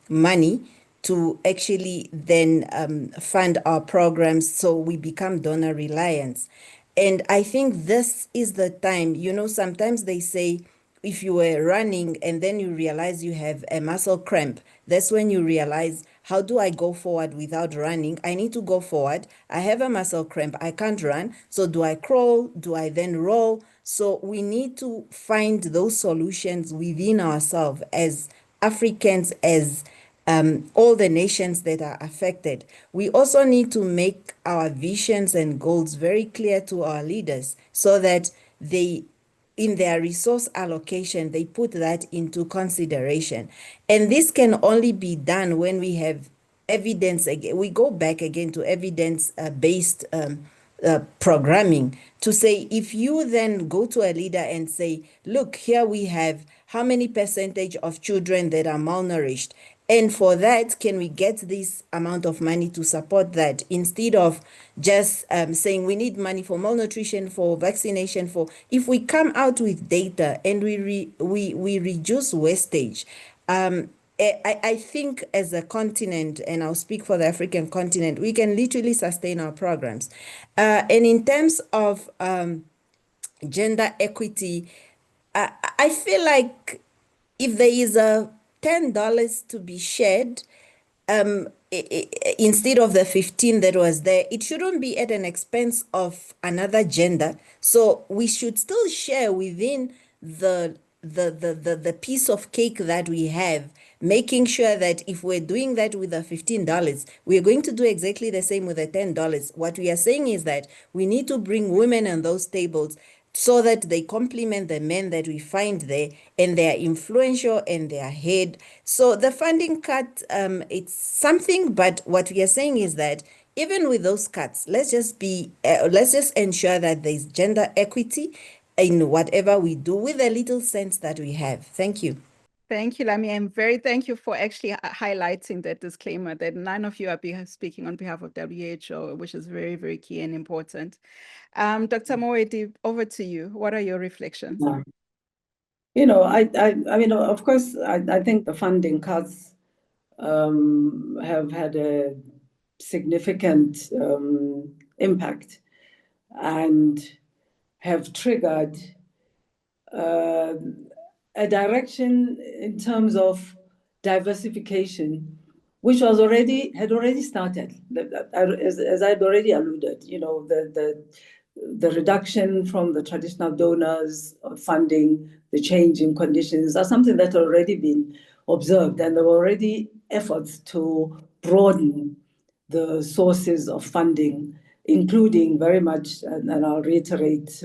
money to actually then fund our programs, so we become donor reliant. And I think this is the time, sometimes they say, if you were running and then you realize you have a muscle cramp, that's when you realize, how do I go forward without running? I need to go forward. I have a muscle cramp. I can't run. So do I crawl? Do I then roll? So we need to find those solutions within ourselves as Africans, as all the nations that are affected. We also need to make our visions and goals very clear to our leaders, so that they, in their resource allocation, they put that into consideration. And this can only be done when we have evidence. Again, we go back again to evidence-based programming, to say, if you then go to a leader and say, look, here we have how many percentage of children that are malnourished, and for that, can we get this amount of money to support that, instead of just saying we need money for malnutrition, for vaccination, if we come out with data and we reduce wastage, I think as a continent, and I'll speak for the African continent, we can literally sustain our programs. And in terms of gender equity, I feel like if there is a $10 to be shared, instead of the 15 that was there, it shouldn't be at an expense of another gender. So we should still share within the piece of cake that we have, making sure that if we're doing that with the $15, we're going to do exactly the same with the $10. What we are saying is that we need to bring women on those tables, so that they complement the men that we find there, and they are influential and they are ahead. So the funding cut, it's something, but what we are saying is that even with those cuts, let's just ensure that there's gender equity in whatever we do, with the little sense that we have. Thank you. Thank you, Laimi. I'm very thank you for actually highlighting that disclaimer that none of you are speaking on behalf of WHO, which is very, very key and important. Dr. Moeti, over to you. What are your reflections? I mean, of course, I think the funding cuts have had a significant impact and have triggered a direction in terms of diversification, which had already started. As I'd already alluded, the reduction from the traditional donors of funding, the change in conditions are something that already been observed, and there were already efforts to broaden the sources of funding, including very much, and I'll reiterate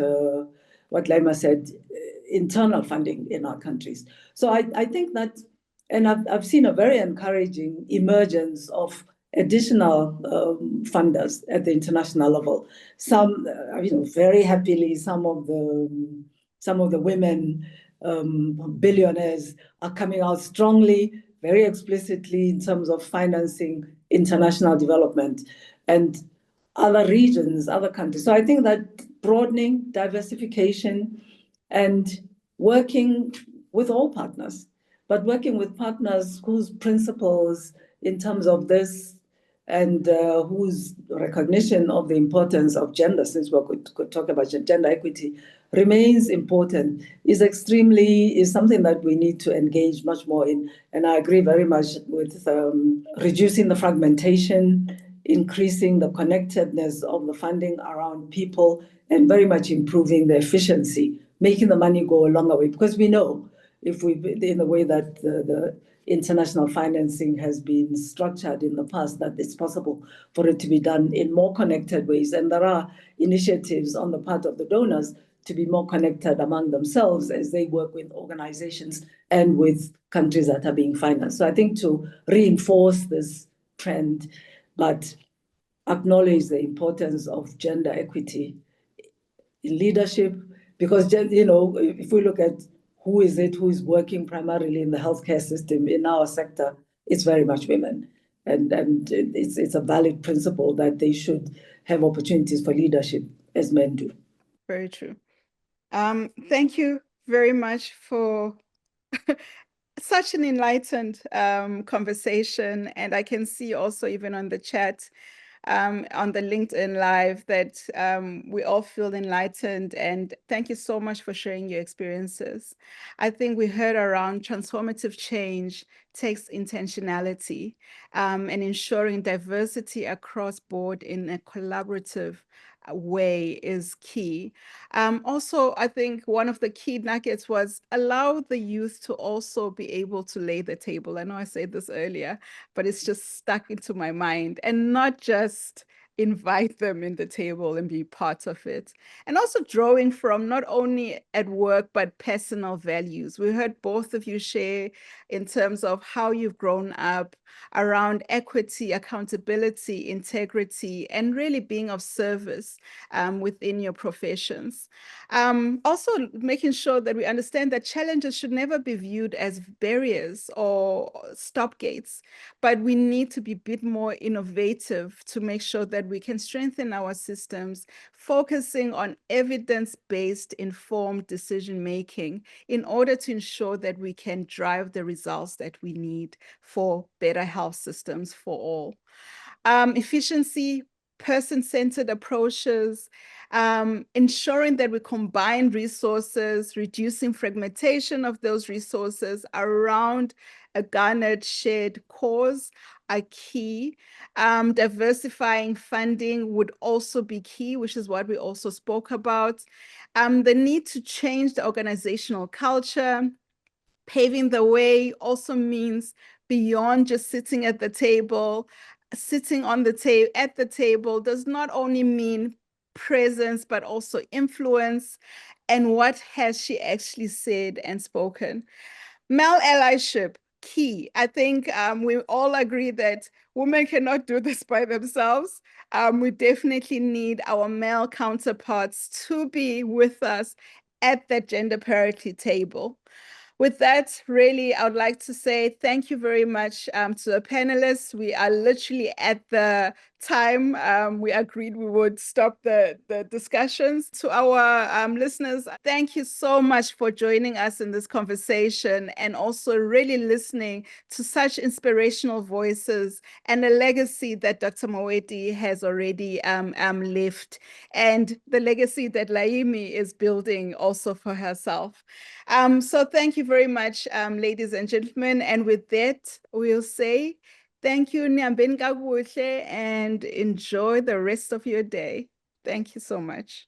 what Laima said, internal funding in our countries. So I think that, and I've seen a very encouraging emergence of additional funders at the international level. Some, very happily, some of the women billionaires are coming out strongly, very explicitly, in terms of financing international development and other regions, other countries. So I think that broadening, diversification, and working with all partners, but working with partners whose principles in terms of this and whose recognition of the importance of gender, since we could talk about gender equity, remains important, is something that we need to engage much more in. And I agree very much with reducing the fragmentation, increasing the connectedness of the funding around people, and very much improving the efficiency, making the money go a longer way. Because we know if we, in the way that the international financing has been structured in the past, that it's possible for it to be done in more connected ways. And there are initiatives on the part of the donors to be more connected among themselves as they work with organizations and with countries that are being financed. So I think to reinforce this trend, but acknowledge the importance of gender equity in leadership, because, you know, if we look at who is working primarily in the healthcare system in our sector, it's very much women. And it's a valid principle that they should have opportunities for leadership as men do. Very true. Thank you very much for such an enlightened conversation. And I can see also even on the chat, on the LinkedIn Live, that we all feel enlightened. And thank you so much for sharing your experiences. I think we heard around transformative change takes intentionality and ensuring diversity across board in a collaborative way is key. Also, I think one of the key nuggets was allow the youth to also be able to lay the table. I know I said this earlier, but it's just stuck into my mind, and not just invite them in the table and be part of it. And also drawing from not only at work, but personal values. We heard both of you share in terms of how you've grown up around equity, accountability, integrity, and really being of service within your professions. Also making sure that we understand that challenges should never be viewed as barriers or stop gates, but we need to be a bit more innovative to make sure that we can strengthen our systems, focusing on evidence-based informed decision-making in order to ensure that we can drive the results that we need for better health systems for all. Efficiency, person-centered approaches, ensuring that we combine resources, reducing fragmentation of those resources around a garnered shared cause are key. Diversifying funding would also be key, which is what we also spoke about. The need to change the organizational culture. Paving the way also means beyond just sitting at the table. Sitting on the at the table does not only mean presence, but also influence. And what has she actually said and spoken? Male allyship, key. I think we all agree that women cannot do this by themselves. We definitely need our male counterparts to be with us at that gender parity table. With that, really, I would like to say thank you very much to the panelists. We are literally at the time we agreed we would stop the discussions. To our listeners, thank you so much for joining us in this conversation and also really listening to such inspirational voices and a legacy that Dr. Moeti has already left, and the legacy that Laimi is building also for herself. So thank you very much, ladies and gentlemen. And with that, we'll say thank you, Nyambeni kakuhle, and enjoy the rest of your day. Thank you so much.